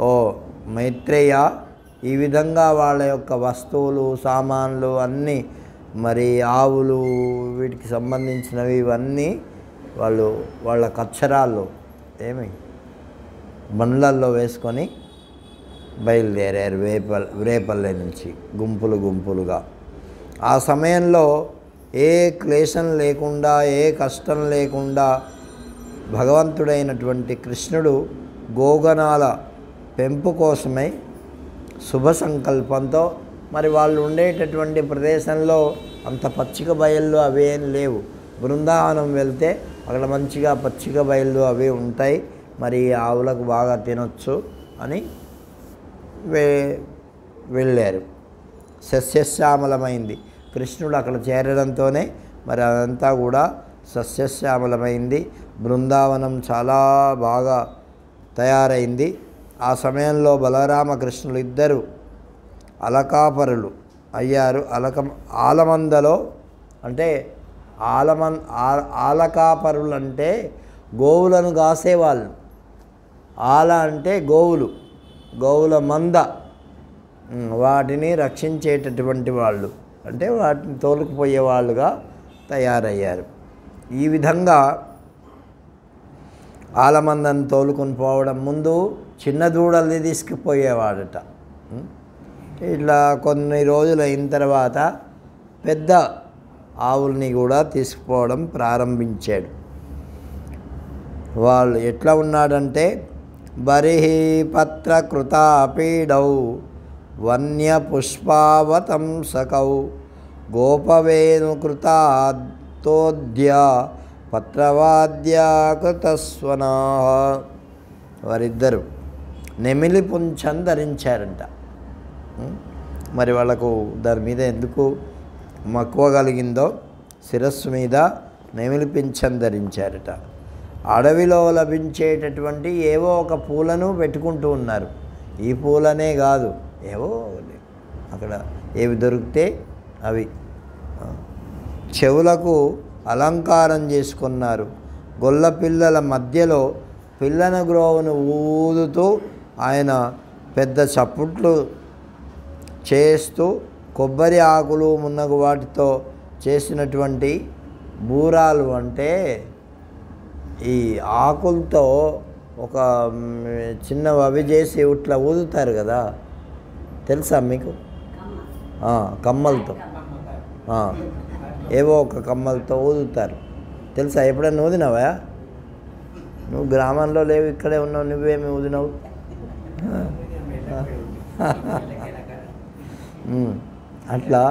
ఓ మైత్రేయ, ఈ విధంగా వాళ్ళ యొక్క వస్తువులు సామాన్లు అన్నీ మరి ఆవులు వీటికి సంబంధించినవి ఇవన్నీ వాళ్ళ కచ్చరాల్లో బండ్లల్లో వేసుకొని బయలుదేరారు రేపల్లె నుంచి గుంపులుగా. ఆ సమయంలో ఏ క్లేశం లేకుండా ఏ కష్టం లేకుండా భగవంతుడైనటువంటి కృష్ణుడు గోగణాల పెంపు కోసమై శుభ సంకల్పంతో మరి వాళ్ళు ఉండేటటువంటి ప్రదేశంలో అంత పచ్చిక బయళ్ళు అవేం లేవు. బృందావనం వెళ్తే అక్కడ మంచిగా పచ్చిక బయళ్ళు అవి ఉంటాయి, మరి ఆవులకు బాగా తినొచ్చు అని వెళ్ళారు. సస్యశ్యామలమైంది. కృష్ణుడు అక్కడ చేరడంతోనే మరి అదంతా కూడా సస్యశ్యామలమైంది. బృందావనం చాలా బాగా తయారైంది. ఆ సమయంలో బలరామకృష్ణులు ఇద్దరు అలకాపరులు అయ్యారు. ఆలమందలో అంటే ఆలకాపరులు అంటే గోవులను కాసేవాళ్ళు. ఆల అంటే గోవుల మంద, వాటిని రక్షించేటటువంటి వాళ్ళు, అంటే వాటిని తోలుకుపోయే వాళ్ళుగా తయారయ్యారు. ఈ విధంగా ఆలమందని తోలుకొని పోవడం ముందు చిన్న దూడల్ని తీసుకుపోయేవాడట. ఇట్లా కొన్ని రోజులు అయిన తర్వాత పెద్ద ఆవుల్ని కూడా తీసుకుపోవడం ప్రారంభించాడు. వాళ్ళు ఎట్లా ఉన్నాడంటే బరిహి పత్రకృతాపీడౌ వన్యపుష్పావతంసకౌ గోపవేణుకృతాతోద్య పత్రవాద్యాకృతస్వనా. వారిద్దరు నెమిలి పుంచం ధరించారంట. మరి వాళ్ళకు దాని మీద ఎందుకు మక్కువ కలిగిందో శిరస్సు మీద నెమిలి పింఛం ధరించారట. అడవిలో లభించేటటువంటి ఏవో ఒక పూలను పెట్టుకుంటూ ఉన్నారు. ఈ పూలనే కాదు, ఏవో అక్కడ ఏవి దొరికితే అవి. చెవులకు అలంకారం చేసుకున్నారు. గొల్ల పిల్లల మధ్యలో పిల్లన గ్రోవును ఊదుతూ ఆయన పెద్ద చప్పుట్లు చేస్తూ కొబ్బరి ఆకులు మున్నగు వాటితో చేసినటువంటి బూరాలు, అంటే ఈ ఆకులతో ఒక చిన్నవి అవి చేసి ఇట్లా ఊదుతారు కదా, తెలుసా మీకు? కమ్మలతో ఏవో ఒక కమ్మలతో ఊదుతారు, తెలుసా? ఎప్పుడైనా ఊదినావా? నువ్వు గ్రామంలో లేవు, ఇక్కడే ఉన్నావు, నువ్వేమి ఊదినావు? అట్లా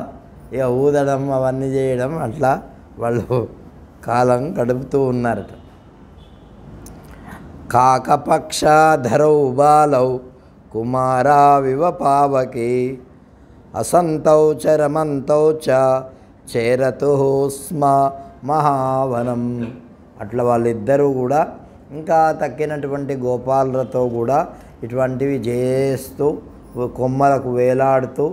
ఇక ఊదడం అవన్నీ చేయడం అట్లా వాళ్ళు కాలం గడుపుతూ ఉన్నారట. కాకపక్షధరౌ బాలౌ కుమారావివ పావకి అసంతౌ చరమంతౌ చ చేరతు స్మ మహావనం. అట్లా వాళ్ళిద్దరూ కూడా ఇంకా తక్కినటువంటి గోపాలతో కూడా ఇటువంటివి చేస్తూ కొమ్మలకు వేలాడుతూ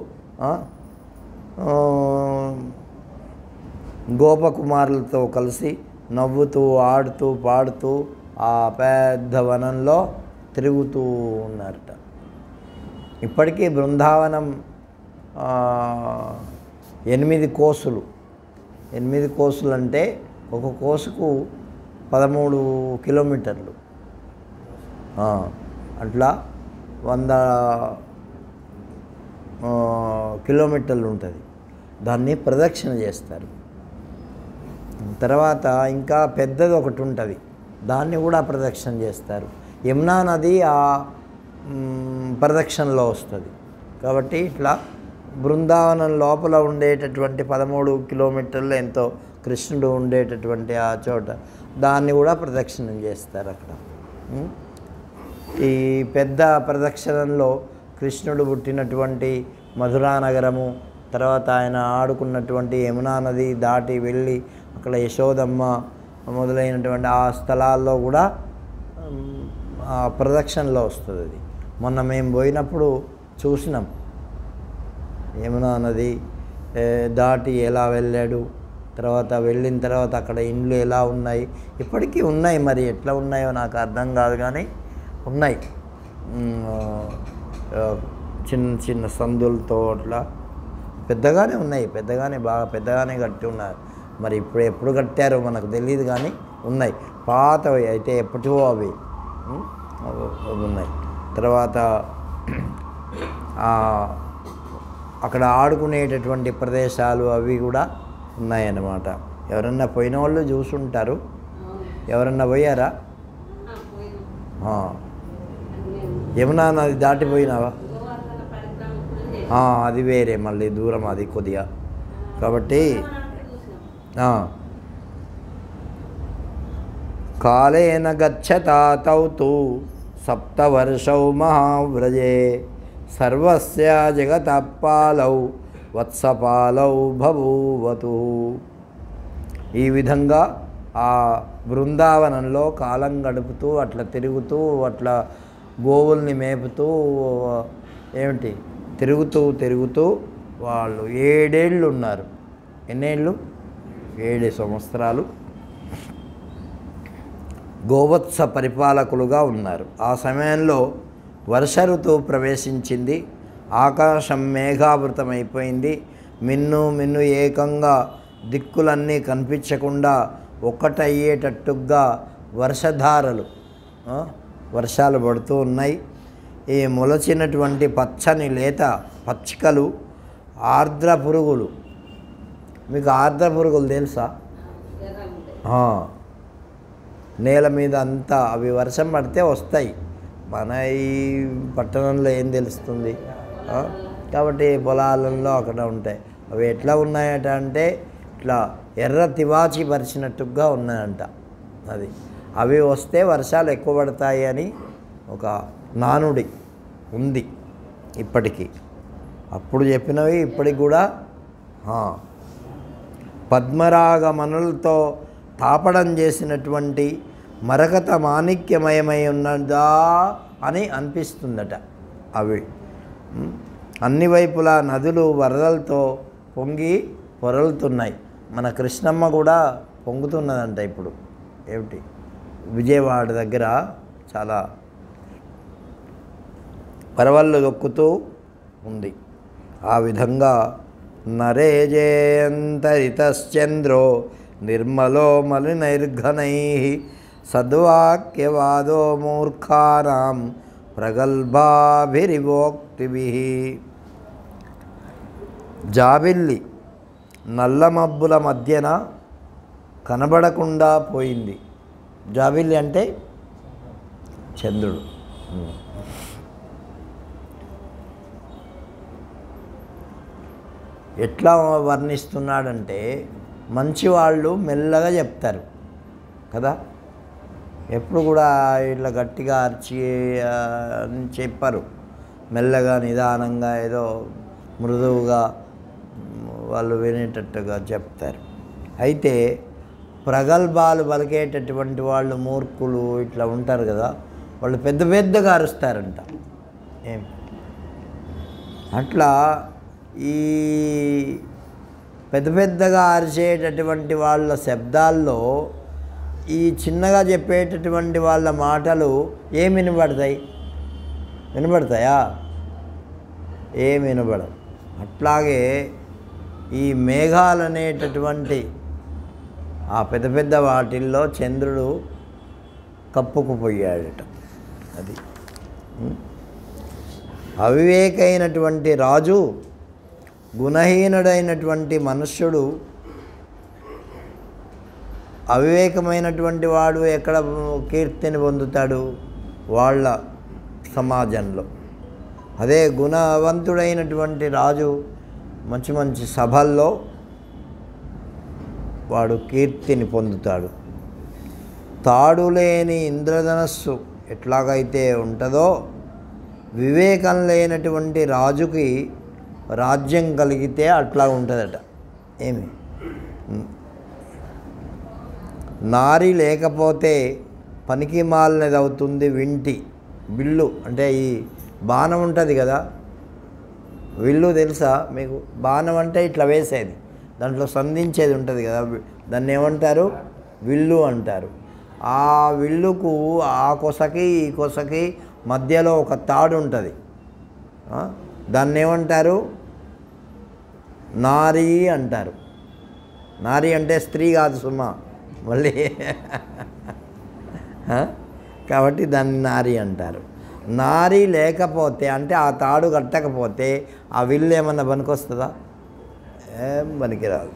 గోపకుమారులతో కలిసి నవ్వుతూ ఆడుతూ పాడుతూ ఆ పెద్ద వనంలో తిరుగుతూ ఉన్నారట. ఇప్పటికీ బృందావనం 8 కోసులు. 8 కోసులు అంటే ఒక కోసుకు 13 కిలోమీటర్లు, అట్లా 100 కిలోమీటర్లు ఉంటుంది. దాన్ని ప్రదక్షిణ చేస్తారు. తర్వాత ఇంకా పెద్దది ఒకటి ఉంటుంది, దాన్ని కూడా ప్రదక్షిణ చేస్తారు. యమునా నది ఆ ప్రదక్షిణలో వస్తుంది. కాబట్టి ఇట్లా బృందావనం లోపల ఉండేటటువంటి 13 కిలోమీటర్లు ఎంతో కృష్ణుడు ఉండేటటువంటి ఆ చోట దాన్ని కూడా ప్రదక్షిణం చేస్తారు అక్కడ. ఈ పెద్ద ప్రదక్షిణంలో కృష్ణుడు పుట్టినటువంటి మధురా నగరము, తర్వాత ఆయన ఆడుకున్నటువంటి యమునా నది దాటి వెళ్ళి అక్కడ యశోదమ్మ మొదలైనటువంటి ఆ స్థలాల్లో కూడా ఆ ప్రదక్షిణలో వస్తుంది. అది మొన్న మేము పోయినప్పుడు చూసినాం. యమునా నది దాటి ఎలా వెళ్ళాడు, తర్వాత వెళ్ళిన తర్వాత అక్కడ ఇండ్లు ఎలా ఉన్నాయి, ఇప్పటికీ ఉన్నాయి, మరి ఎట్లా ఉన్నాయో నాకు అర్థం కాదు కానీ ఉన్నాయి. చిన్న చిన్న సందులతో అట్లా పెద్దగానే ఉన్నాయి, బాగా పెద్దగానే కట్టి ఉన్నారు. మరి ఇప్పుడు ఎప్పుడు కట్టారో మనకు తెలియదు కానీ ఉన్నాయి, పాతవి అయితే ఎప్పటివో అవి ఉన్నాయి. తర్వాత అక్కడ ఆడుకునేటటువంటి ప్రదేశాలు అవి కూడా ఉన్నాయన్నమాట. ఎవరన్నా పోయిన వాళ్ళు చూసుంటారు. ఎవరన్నా పోయారా? యమునా నది దాటిపోయినావా? అది వేరే, మళ్ళీ దూరం అది కొద్దిగా. కాబట్టి కాలేన గచ్చతాతౌ తు సప్తవర్షౌ మహావ్రజే సర్వస్య జగతపాలౌ వత్సపాలౌ బభూవతు. ఈ విధంగా ఆ బృందావనంలో కాలం గడుపుతూ అట్లా తిరుగుతూ అట్లా గోవుల్ని మేపుతూ తిరుగుతూ వాళ్ళు 7 ఏళ్ళు ఉన్నారు. ఎన్నేళ్ళు? 7 సంవత్సరాలు గోవత్స పరిపాలకులుగా ఉన్నారు. ఆ సమయంలో వర్ష ఋతువు ప్రవేశించింది. ఆకాశం మేఘావృతమైపోయింది. మిన్ను ఏకంగా దిక్కులన్నీ కనిపించకుండా ఒక్కటయ్యేటట్టుగా వర్షధారలు, వర్షాలు పడుతూ ఉన్నాయి. ఈ మొలచినటువంటి పచ్చని లేత పచ్చికలు, ఆర్ద్ర పురుగులు. మీకు ఆర్ద్ర పురుగులు తెలుసా? నేల మీద అంతా అవి వర్షం పడితే వస్తాయి. మన ఈ పట్టణంలో ఏం తెలుస్తుంది? కాబట్టి పొలాలలో అక్కడ ఉంటాయి. అవి ఎట్లా ఉన్నాయట అంటే ఇట్లా ఎర్ర తివాచి పరిచినట్టుగా ఉన్నాయంట. అవి వస్తే వర్షాలు ఎక్కువ పడతాయి అని ఒక నానుడి ఉంది ఇప్పటికీ. అప్పుడు చెప్పినవి ఇప్పటికి కూడా. పద్మరాగమనులతో తాపడం చేసినటువంటి మరకత మాణిక్యమయమై ఉన్నదా అని అనిపిస్తుందట. అవి అన్ని వైపులా నదులు వరదలతో పొంగి పొరలుతున్నాయి. మన కృష్ణమ్మ కూడా పొంగుతున్నదంట ఇప్పుడు. ఏమిటి? విజయవాడ దగ్గర చాలా పరవళ్ళు దొక్కుతూ ఉంది. ఆ విధంగా నరేజేంతరితశ్చంద్రో నిర్మలో మలినైర్ఘనై సద్వాక్యవాదో మూర్ఖానాం ప్రగల్భాభిరివోక్తిభిః. జాబిల్లి నల్ల మబ్బుల మధ్యన కనబడకుండా పోయింది. జాబిల్లి అంటే చంద్రుడు. ఎట్లా వర్ణిస్తున్నాడంటే మంచివాళ్ళు మెల్లగా చెప్తారు కదా, ఎప్పుడు కూడా ఇట్లా గట్టిగా అరిచి అని చెప్పరు. మెల్లగా నిదానంగా ఏదో మృదువుగా వాళ్ళు వినేటట్టుగా చెప్తారు. అయితే ప్రగల్భాలు పలికేటటువంటి వాళ్ళు మూర్ఖులు ఇట్లా ఉంటారు కదా, వాళ్ళు పెద్ద పెద్దగా అరుస్తారంట. ఏం అట్లా ఈ పెద్ద పెద్దగా అరిచేటటువంటి వాళ్ళ శబ్దాల్లో ఈ చిన్నగా చెప్పేటటువంటి వాళ్ళ మాటలు ఏమి వినబడతాయి? వినబడతాయా? ఏమి వినబడవు. అట్లాగే ఈ మేఘాలు అనేటటువంటి ఆ పెద్ద పెద్ద వాటిల్లో చంద్రుడు కప్పుకుపోయాడట. అది అవివేకైనటువంటి రాజు, గుణహీనుడైనటువంటి మనుష్యుడు, అవివేకమైనటువంటి వాడు ఎక్కడ కీర్తిని పొందుతాడు? వాళ్ళ సమాజంలో. అదే గుణవంతుడైనటువంటి రాజు మంచి మంచి సభల్లో వాడు కీర్తిని పొందుతాడు. తాడులేని ఇంద్రధనస్సు ఎట్లాగైతే ఉంటుందో, వివేకం లేనటువంటి రాజుకి రాజ్యం కలిగితే అట్లా ఉంటుందట. ఏమి? నారి లేకపోతే పనికి మాలినది అవుతుంది వింటి. విల్లు అంటే ఈ బాణం ఉంటుంది కదా, విల్లు తెలుసా మీకు? బాణం అంటే ఇట్లా వేసేది, దాంట్లో సంధించేది ఉంటుంది కదా, దాన్ని ఏమంటారు? విల్లు అంటారు. ఆ విల్లుకు ఆ కొసకి ఈ కొసకి మధ్యలో ఒక తాడు ఉంటుంది. దాన్ని ఏమంటారు? నారీ అంటారు. నారీ అంటే స్త్రీ కాదు సుమా, మళ్ళీ కాబట్టి దాన్ని నారీ అంటారు. నారీ లేకపోతే అంటే ఆ తాడు కట్టకపోతే ఆ విల్లు ఏమన్నా పనికొస్తుందా? ఏం పనికిరాదు.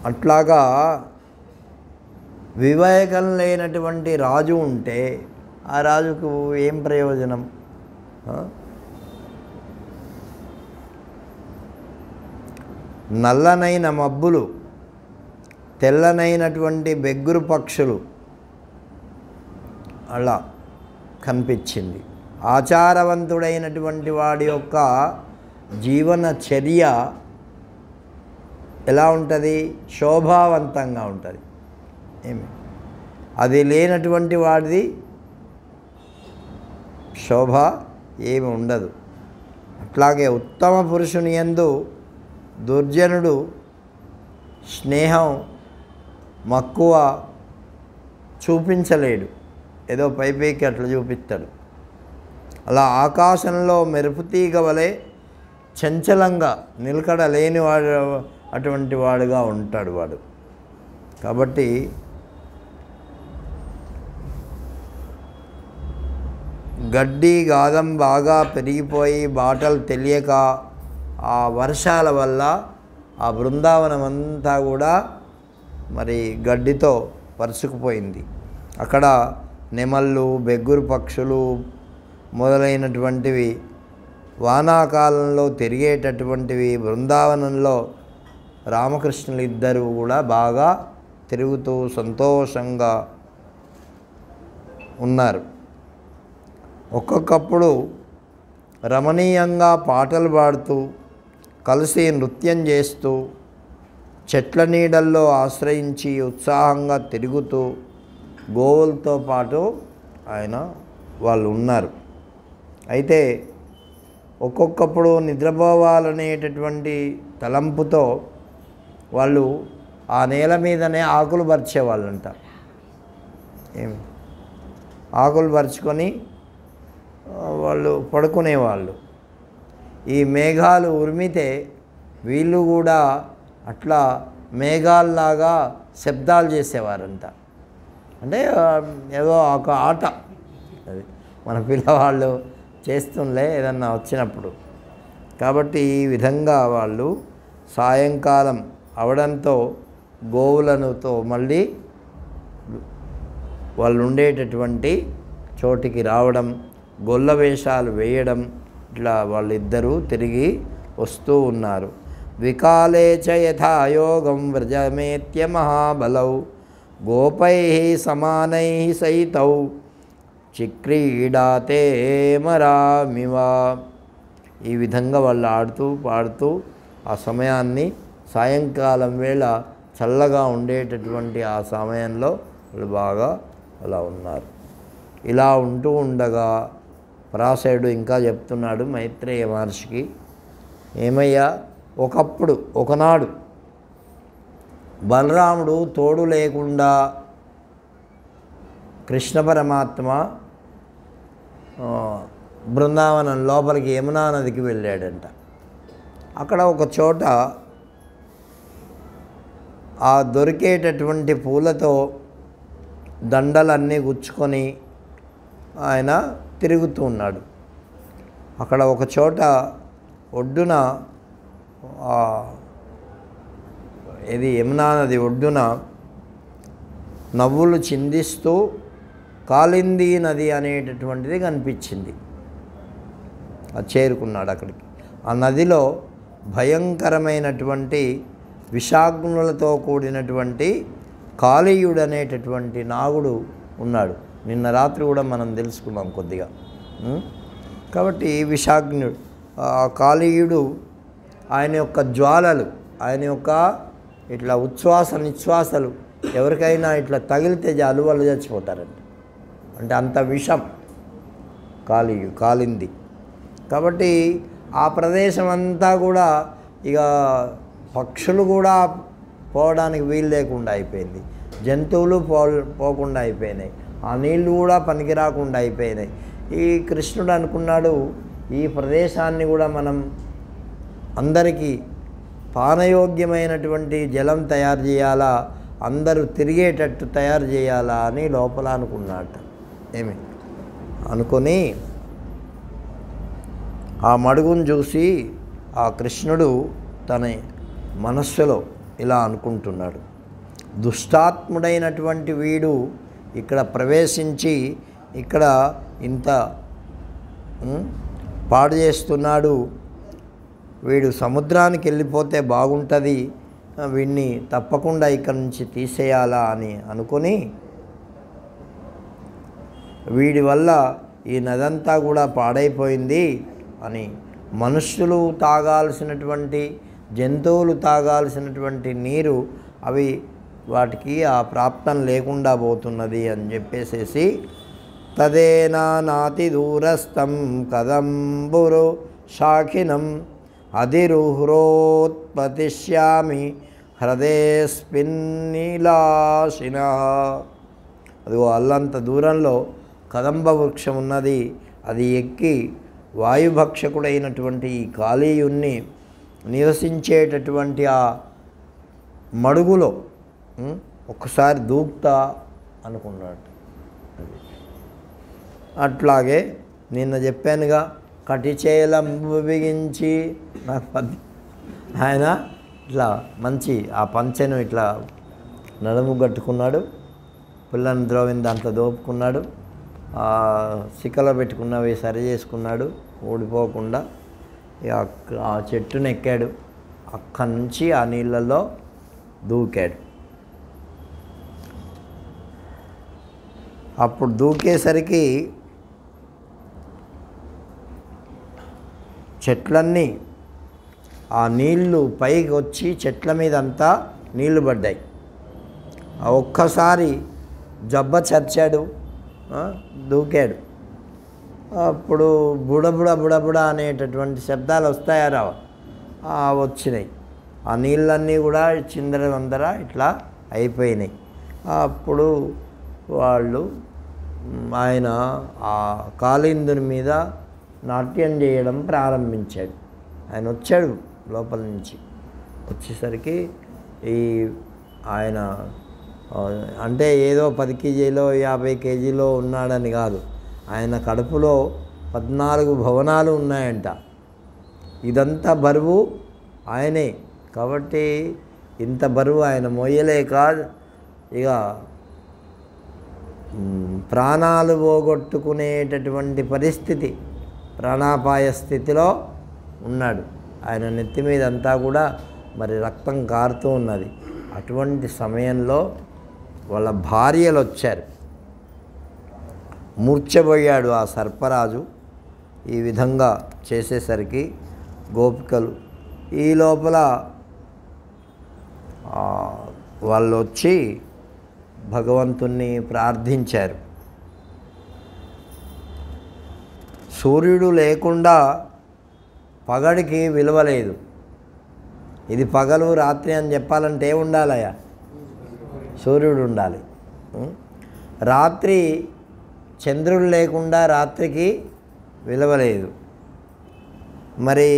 అట్లాగా వివేకం లేనటువంటి రాజు ఉంటే ఆ రాజుకు ఏం ప్రయోజనం? నల్లనైన మబ్బులు, తెల్లనైనటువంటి బెగ్గురు పక్షులు అలా కనిపించింది. ఆచారవంతుడైనటువంటి వాడి యొక్క జీవన చర్య ఎలా ఉంటుంది? శోభావంతంగా ఉంటుంది. ఏమి అది లేనటువంటి వాడిది శోభ ఏమి ఉండదు. అట్లాగే ఉత్తమ పురుషుని యందు దుర్జనుడు స్నేహం మక్కువ చూపించలేడు, ఏదో పైపైకి అట్లా చూపిస్తాడు. అలా ఆకాశంలో మెరుపుతీగ వలె చంచలంగా నిలకడ లేనివాడు అటువంటి వాడుగా ఉంటాడు వాడు. కాబట్టి గడ్డి గాదం బాగా పెరిగిపోయి బాటలు తెలియక ఆ వర్షాల వల్ల ఆ బృందావనం అంతా కూడా మరి గడ్డితో పరుచుకుపోయింది. అక్కడ నెమళ్ళు, బెగ్గురు పక్షులు మొదలైనటువంటివి వానాకాలంలో తిరిగేటటువంటివి బృందావనంలో రామకృష్ణులు ఇద్దరు కూడా బాగా తిరుగుతూ సంతోషంగా ఉన్నారు. ఒక్కొక్కప్పుడు రమణీయంగా పాటలు పాడుతూ కలిసి నృత్యం చేస్తూ చెట్ల నీడల్లో ఆశ్రయించి ఉత్సాహంగా తిరుగుతూ గోవులతో పాటు వాళ్ళు ఉన్నారు. అయితే ఒక్కొక్కప్పుడు నిద్రపోవాలనేటటువంటి తలంపుతో వాళ్ళు ఆ నేల మీదనే ఆకులు పరిచేవాళ్ళంట. ఏమి ఆకులు పరుచుకొని వాళ్ళు పడుకునేవాళ్ళు. ఈ మేఘాలు ఉరిమితే వీళ్ళు కూడా అట్లా మేఘాల్లాగా శబ్దాలు చేసేవారంట. అంటే ఏదో ఒక ఆట అది మన పిల్లవాళ్ళు చేస్తుండే ఏదన్నా వచ్చినప్పుడు. కాబట్టి ఈ విధంగా వాళ్ళు సాయంకాలం అవడంతో గోవులనుతో మళ్ళీ వాళ్ళు ఉండేటటువంటి చోటికి రావడం, గొల్ల వేషాలు వేయడం, ఇట్లా వాళ్ళిద్దరూ తిరిగి వస్తూ ఉన్నారు. వికాలే చ యథాయోగం వ్రజమేత్య మహాబలౌ గోపై సమానై సైతౌ చిక్రీడాతే మరామివ. ఈ విధంగా వాళ్ళు ఆడుతూ పాడుతూ ఆ సమయాన్ని సాయంకాలం వేళ చల్లగా ఉండేటటువంటి ఆ సమయంలో వాళ్ళు బాగా అలా ఉన్నారు. ఇలా ఉంటూ ఉండగా పరాశరుడు ఇంకా చెప్తున్నాడు మైత్రేయ మహర్షికి, ఏమయ్యా, ఒకనాడు బలరాముడు తోడు లేకుండా కృష్ణ పరమాత్మ బృందావనం లోపలికి యమునా నదికి వెళ్ళాడంట. అక్కడ ఒక చోట ఆ దొరికేటటువంటి పూలతో దండలన్నీ గుచ్చుకొని ఆయన తిరుగుతూ ఉన్నాడు. అక్కడ ఒక చోట ఒడ్డున ఇది యమునా నది ఒడ్డున నవ్వులు చిందిస్తూ కాళిందీ నది అనేటటువంటిది కనిపించింది. అది చేరుకున్నాడు అక్కడికి. ఆ నదిలో భయంకరమైనటువంటి విషాగ్నులతో కూడినటువంటి కాళీయుడు అనేటటువంటి నాగుడు ఉన్నాడు. నిన్న రాత్రి కూడా మనం తెలుసుకున్నాం కొద్దిగా. కాబట్టి విషాగ్నుడు కాళీయుడు ఆయన యొక్క జ్వాలలు, ఆయన యొక్క ఇట్లా ఉచ్ఛ్వాస నిశ్వాసలు ఎవరికైనా ఇట్లా తగిలితే చాలు వాళ్ళు చచ్చిపోతారంట. అంటే అంత విషం కాళింది. కాబట్టి ఆ ప్రదేశం అంతా కూడా ఇక పక్షులు కూడా పోవడానికి వీలు లేకుండా అయిపోయింది, జంతువులు పోకుండా అయిపోయినాయి, ఆ నీళ్లు కూడా పనికి రాకుండా అయిపోయినాయి. ఈ కృష్ణుడు అనుకున్నాడు, ఈ ప్రదేశాన్ని కూడా మనం అందరికీ పానయోగ్యమైనటువంటి జలం తయారు చేయాలా, అందరూ తిరిగేటట్టు తయారు చేయాలా అని లోపల అనుకున్నాట. ఏమి అనుకొని ఆ మడుగును చూసి ఆ కృష్ణుడు తన మనస్సులో ఇలా అనుకుంటున్నాడు, దుష్టాత్ముడైనటువంటి వీడు ఇక్కడ ప్రవేశించి ఇక్కడ ఇంత పాడు చేస్తున్నాడు, వీడు సముద్రానికి వెళ్ళిపోతే బాగుంటుంది, వీడిని తప్పకుండా ఇక్కడి నుంచి తీసేయాలా అని అనుకొని వీడి వల్ల ఈ నదంతా కూడా పాడైపోయింది అని, మనుష్యులు తాగాల్సినటువంటి జంతువులు తాగాల్సినటువంటి నీరు అవి వాటికి ఆ ప్రాప్తం లేకుండా పోతున్నది అని చెప్పేసేసి తదేనా నాతి దూరస్థం కదంబురు శాఖినం అధిరుహ్రోత్పతిష్యామి హృదయస్మిన్నీలాశిన. అదిగో అల్లంత దూరంలో కదంబ వృక్షం ఉన్నది, అది ఎక్కి వాయుభక్షకుడైనటువంటి ఈ కాళీయుణ్ణి నివసించేటటువంటి ఆ మడుగులో ఒక్కసారి దూకుతా అనుకున్నాడు. అట్లాగే నిన్న చెప్పానుగా, కటిచేలంబు బిగించి నాకు ఆయన ఇట్లా మంచి ఆ పంచెను ఇట్లా నడుము కట్టుకున్నాడు, పిల్లని ద్రోవిని దాంట్లో దోపుకున్నాడు, సిక్కలో పెట్టుకున్నవి సరి చేసుకున్నాడు ఊడిపోకుండా. ఆ చెట్టును ఎక్కాడు, అక్కడి నుంచి ఆ నీళ్ళల్లో దూకాడు. అప్పుడు దూకేసరికి చెట్లన్నీ ఆ నీళ్లు పైకి వచ్చి చెట్ల మీద అంతా నీళ్లు పడ్డాయి. ఒక్కసారి జబ్బ చచ్చాడు, దూకాడు. అప్పుడు బుడబుడ బుడబుడ అనేటటువంటి శబ్దాలు వస్తాయారా, వచ్చినాయి. ఆ నీళ్ళన్నీ కూడా చిందరవందర ఇట్లా అయిపోయినాయి. అప్పుడు వాళ్ళు ఆయన ఆ కాళిందుని మీద నాట్యం చేయడం ప్రారంభించాడు. ఆయన వచ్చాడు లోపల నుంచి, వచ్చేసరికి ఈ ఆయన అంటే ఏదో 10 కేజీలో 50 కేజీలో ఉన్నాడని కాదు, ఆయన కడుపులో 14 భవనాలు ఉన్నాయంట. ఇదంతా బరువు ఆయనే కాబట్టి ఇంత బరువు ఆయన మోయలేక ఇక ప్రాణాలు పోగొట్టుకునేటటువంటి పరిస్థితి, ప్రాణాపాయ స్థితిలో ఉన్నాడు. ఆయన నెత్తి మీద అంతా కూడా మరి రక్తం కారుతూ ఉన్నది. అటువంటి సమయంలో వాళ్ళ భార్యలు వచ్చారు. మూర్ఛపోయాడు ఆ సర్పరాజు. ఈ విధంగా చేసేసరికి గోపికలు ఈ లోపల వాళ్ళు వచ్చి భగవంతుణ్ణి ప్రార్థించారు. సూర్యుడు లేకుండా పగడికి విలువ లేదు. ఇది పగలు రాత్రి అని చెప్పాలంటే ఉండాలయ్యా, సూర్యుడు ఉండాలి. రాత్రి చంద్రుడు లేకుండా రాత్రికి విలువ లేదు, మరి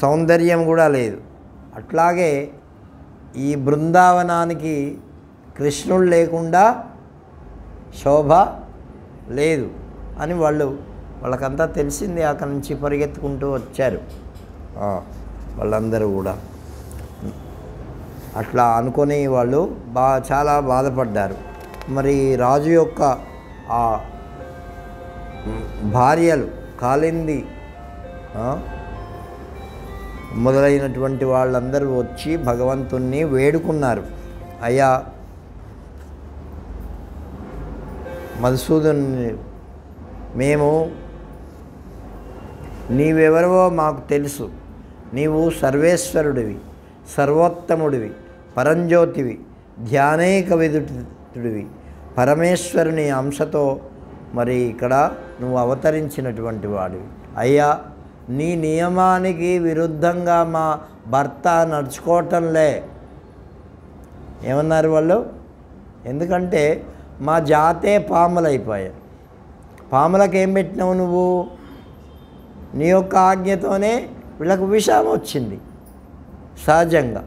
సౌందర్యం కూడా లేదు. అట్లాగే ఈ బృందావనానికి కృష్ణుడు లేకుండా శోభ లేదు అని వాళ్ళకంతా తెలిసింది. అక్కడి నుంచి పరిగెత్తుకుంటూ వచ్చారు వాళ్ళందరూ కూడా. అట్లా అనుకొని వాళ్ళు చాలా బాధపడ్డారు. మరి రాజు యొక్క ఆ భార్యలు కాళింది మొదలైనటువంటి వాళ్ళందరూ వచ్చి భగవంతుణ్ణి వేడుకున్నారు. అయ్యా మధుసూదను, మేము నీవెవరవో మాకు తెలుసు. నీవు సర్వేశ్వరుడివి, సర్వోత్తముడివి, పరంజ్యోతివి, ధ్యానేక విదుతుడివి, పరమేశ్వరుని అంశతో మరి ఇక్కడ నువ్వు అవతరించినటువంటి వాడివి. అయ్యా నీ నియమానికి విరుద్ధంగా మా భర్త నడుచుకోవటంలే. ఏమన్నారు వాళ్ళు? ఎందుకంటే మా జాతే పాములైపోయారు. పాములకు ఏం పెట్టినావు నువ్వు? నీ యొక్క ఆజ్ఞతోనే వీళ్ళకు విషం వచ్చింది సహజంగా.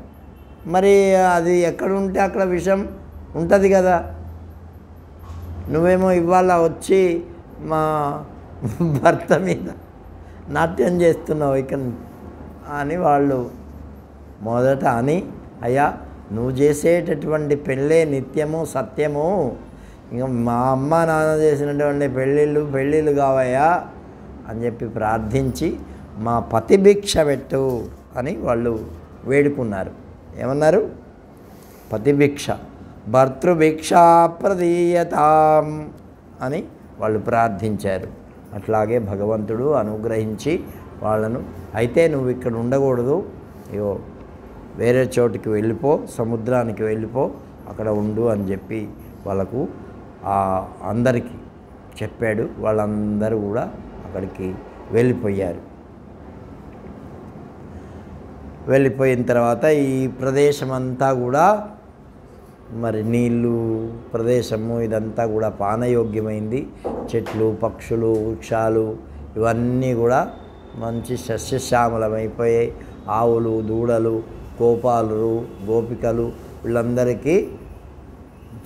మరి అది ఎక్కడ ఉంటే అక్కడ విషం ఉంటుంది కదా. నువ్వేమో ఇవాళ వచ్చి మా భర్త మీద నాట్యం చేస్తున్నావు ఇక్కడ అని వాళ్ళు మొదట అని, అయ్యా నువ్వు చేసేటటువంటి పెళ్ళే నిత్యము సత్యము, ఇంకా మా అమ్మ నాన్న చేసినటువంటి పెళ్ళిళ్ళు కావయ్యా అని చెప్పి ప్రార్థించి మా పతిభిక్ష పెట్టు అని వాళ్ళు వేడుకున్నారు. ఏమన్నారు? పతిభిక్ష భర్తృభిక్షా ప్రదీయతాం అని వాళ్ళు ప్రార్థించారు. అట్లాగే భగవంతుడు అనుగ్రహించి వాళ్ళను, అయితే నువ్వు ఇక్కడ ఉండకూడదు, ఇగో వేరే చోటికి వెళ్ళిపో, సముద్రానికి వెళ్ళిపో, అక్కడ ఉండు అని చెప్పి వాళ్ళకు అందరికీ చెప్పాడు. వాళ్ళందరూ కూడా అక్కడికి వెళ్ళిపోయారు. వెళ్ళిపోయిన తర్వాత ఈ ప్రదేశం అంతా కూడా మరి నీళ్ళు ప్రదేశము ఇదంతా కూడా పానయోగ్యమైంది. చెట్లు, పక్షులు, వృక్షాలు ఇవన్నీ కూడా మంచి సస్యశ్యామలమైపోయాయి. ఆవులు, దూడలు, గోపాలులు, గోపికలు వీళ్ళందరికీ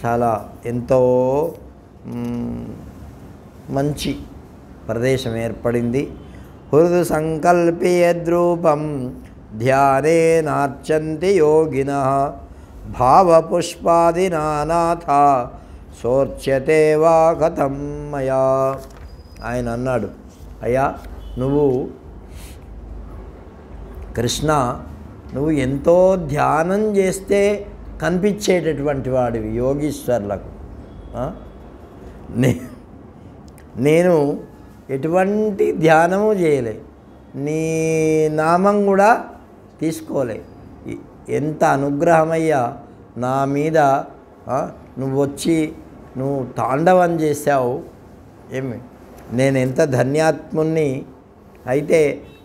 చాలా ఎంతో మంచి ప్రదేశం ఏర్పడింది. హృదు సంకల్పయద్రూపం ధ్యానేనార్చంతి యోగినః భావపుష్పాదినానాథ సోర్చ్యతే వా కథం మయా. ఆయన అన్నాడు, అయ్యా నువ్వు కృష్ణ, నువ్వు ఎంతో ధ్యానం చేస్తే కనిపించేటటువంటి వాడివి యోగీశ్వర్లకు. నేను ఎటువంటి ధ్యానము చేయలే, నీ నామం కూడా తీసుకోలే. ఎంత అనుగ్రహమయ్యా నా మీద, నువ్వు వచ్చి నువ్వు తాండవం చేశావు. ఏమి నేను ఎంత ధన్యాత్ముని. అయితే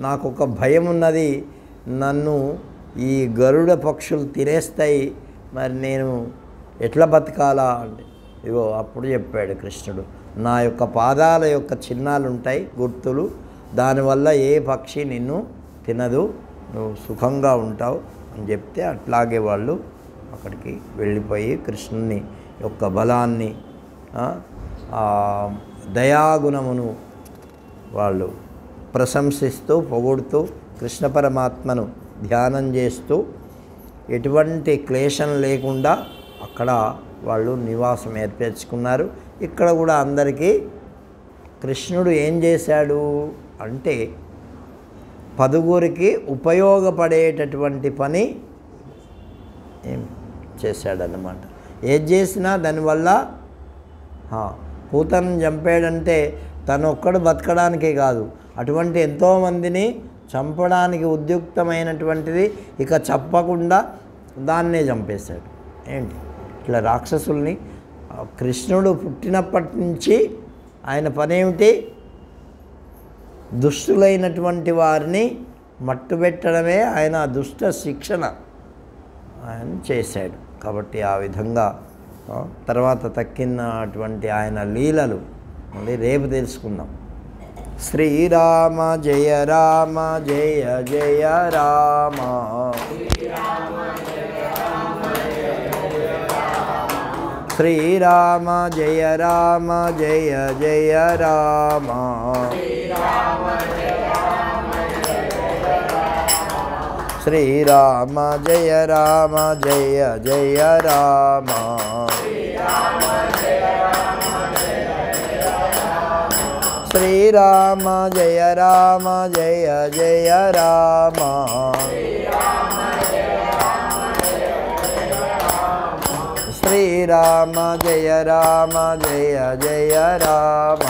నాకు ఒక భయం ఉన్నది, నన్ను ఈ గరుడ పక్షులు తినేస్తాయి, మరి నేను ఎట్లా బతకాలా అంటే, ఇగో అప్పుడు చెప్పాడు కృష్ణుడు, నా యొక్క పాదాల యొక్క చిహ్నాలు ఉంటాయి, గుర్తులు, దానివల్ల ఏ పక్షి నిన్ను తినదు, నువ్వు సుఖంగా ఉంటావు అని చెప్తే అట్లాగే వాళ్ళు అక్కడికి వెళ్ళిపోయి కృష్ణుని యొక్క బలాన్ని, దయాగుణమును వాళ్ళు ప్రశంసిస్తూ పొగుడుతూ కృష్ణ పరమాత్మను ధ్యానం చేస్తూ ఎటువంటి క్లేశం లేకుండా అక్కడ వాళ్ళు నివాసం ఏర్పరచుకున్నారు. ఇక్కడ కూడా అందరికీ కృష్ణుడు ఏం చేశాడు అంటే 10 ఉపయోగపడేటటువంటి పని ఏం చేశాడన్నమాట. ఏది చేసినా దానివల్ల పూతను చంపాడంటే తను ఒక్కడు బతకడానికే కాదు, అటువంటి ఎంతోమందిని చంపడానికి ఉద్యుక్తమైనటువంటిది ఇక చెప్పకుండా దాన్నే చంపేశాడు. ఏంటి ఇట్లా రాక్షసుల్ని. కృష్ణుడు పుట్టినప్పటి నుంచి ఆయన పనేమిటి? దుష్టులైనటువంటి వారిని మట్టుబెట్టడమే ఆయన దుష్ట శిక్షణ ఆయన చేశాడు. కాబట్టి ఆ విధంగా తర్వాత తక్కినటువంటి ఆయన లీలలు మళ్ళీ రేపు తెలుసుకుందాం. శ్రీరామ జయ రామ జయ జయ రామ, శ్రీరామ జయ రామ జయ జయ రామ, శ్రీరామ జయ రామ జయ జయ రామ, శ్రీరామ జయ రామ జయ జయ రామ, శ్రీరామ జయ రామ జయ జయ రామ,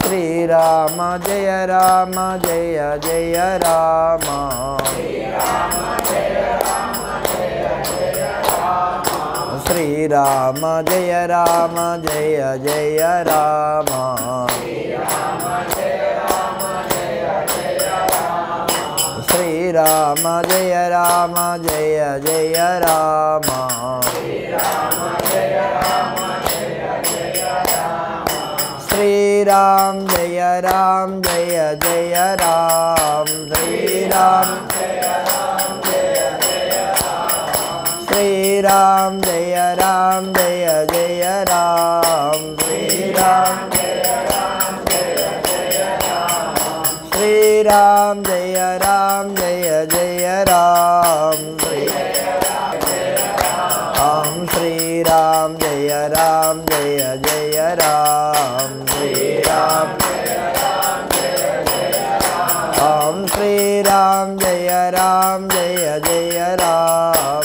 శ్రీరామ జయ రామ జయ జయ రామ, శ్రీరామ జయ రామ జయ జయ రామ శ్రీరామ జయ రామ జయ జయ రామ శ్రీరామ జయ రామ జయ జయ రామ శ్రీరామ శ్రీరామ జయ రామ జయ జయ రామ శ్రీరామ శ్రీరామ జయ రామ జయ జయ రామ శ్రీరామ జయ రామ జయ జయ రామ శ్రీరామ శ్రీరామ జయ రామ జయ జయ రామ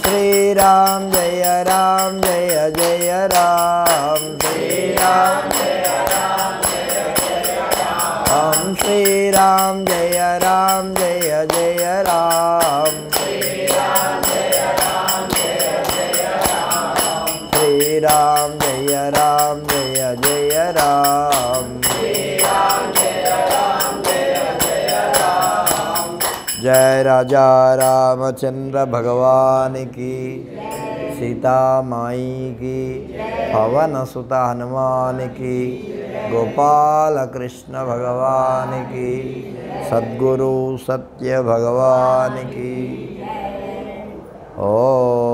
శ్రీరామ జయ రామ జయ జయ రామ శ్రీరామ జయ రామ జయ జయ రామ శ్రీరామ జయ రామ జయ జయ రామ जय राजा रामचंद्र भगवान की, सीता माई की, पवन सुत हनुमान की, गोपाल कृष्ण भगवान की, सद्गुरु सत्य भगवान की। ओ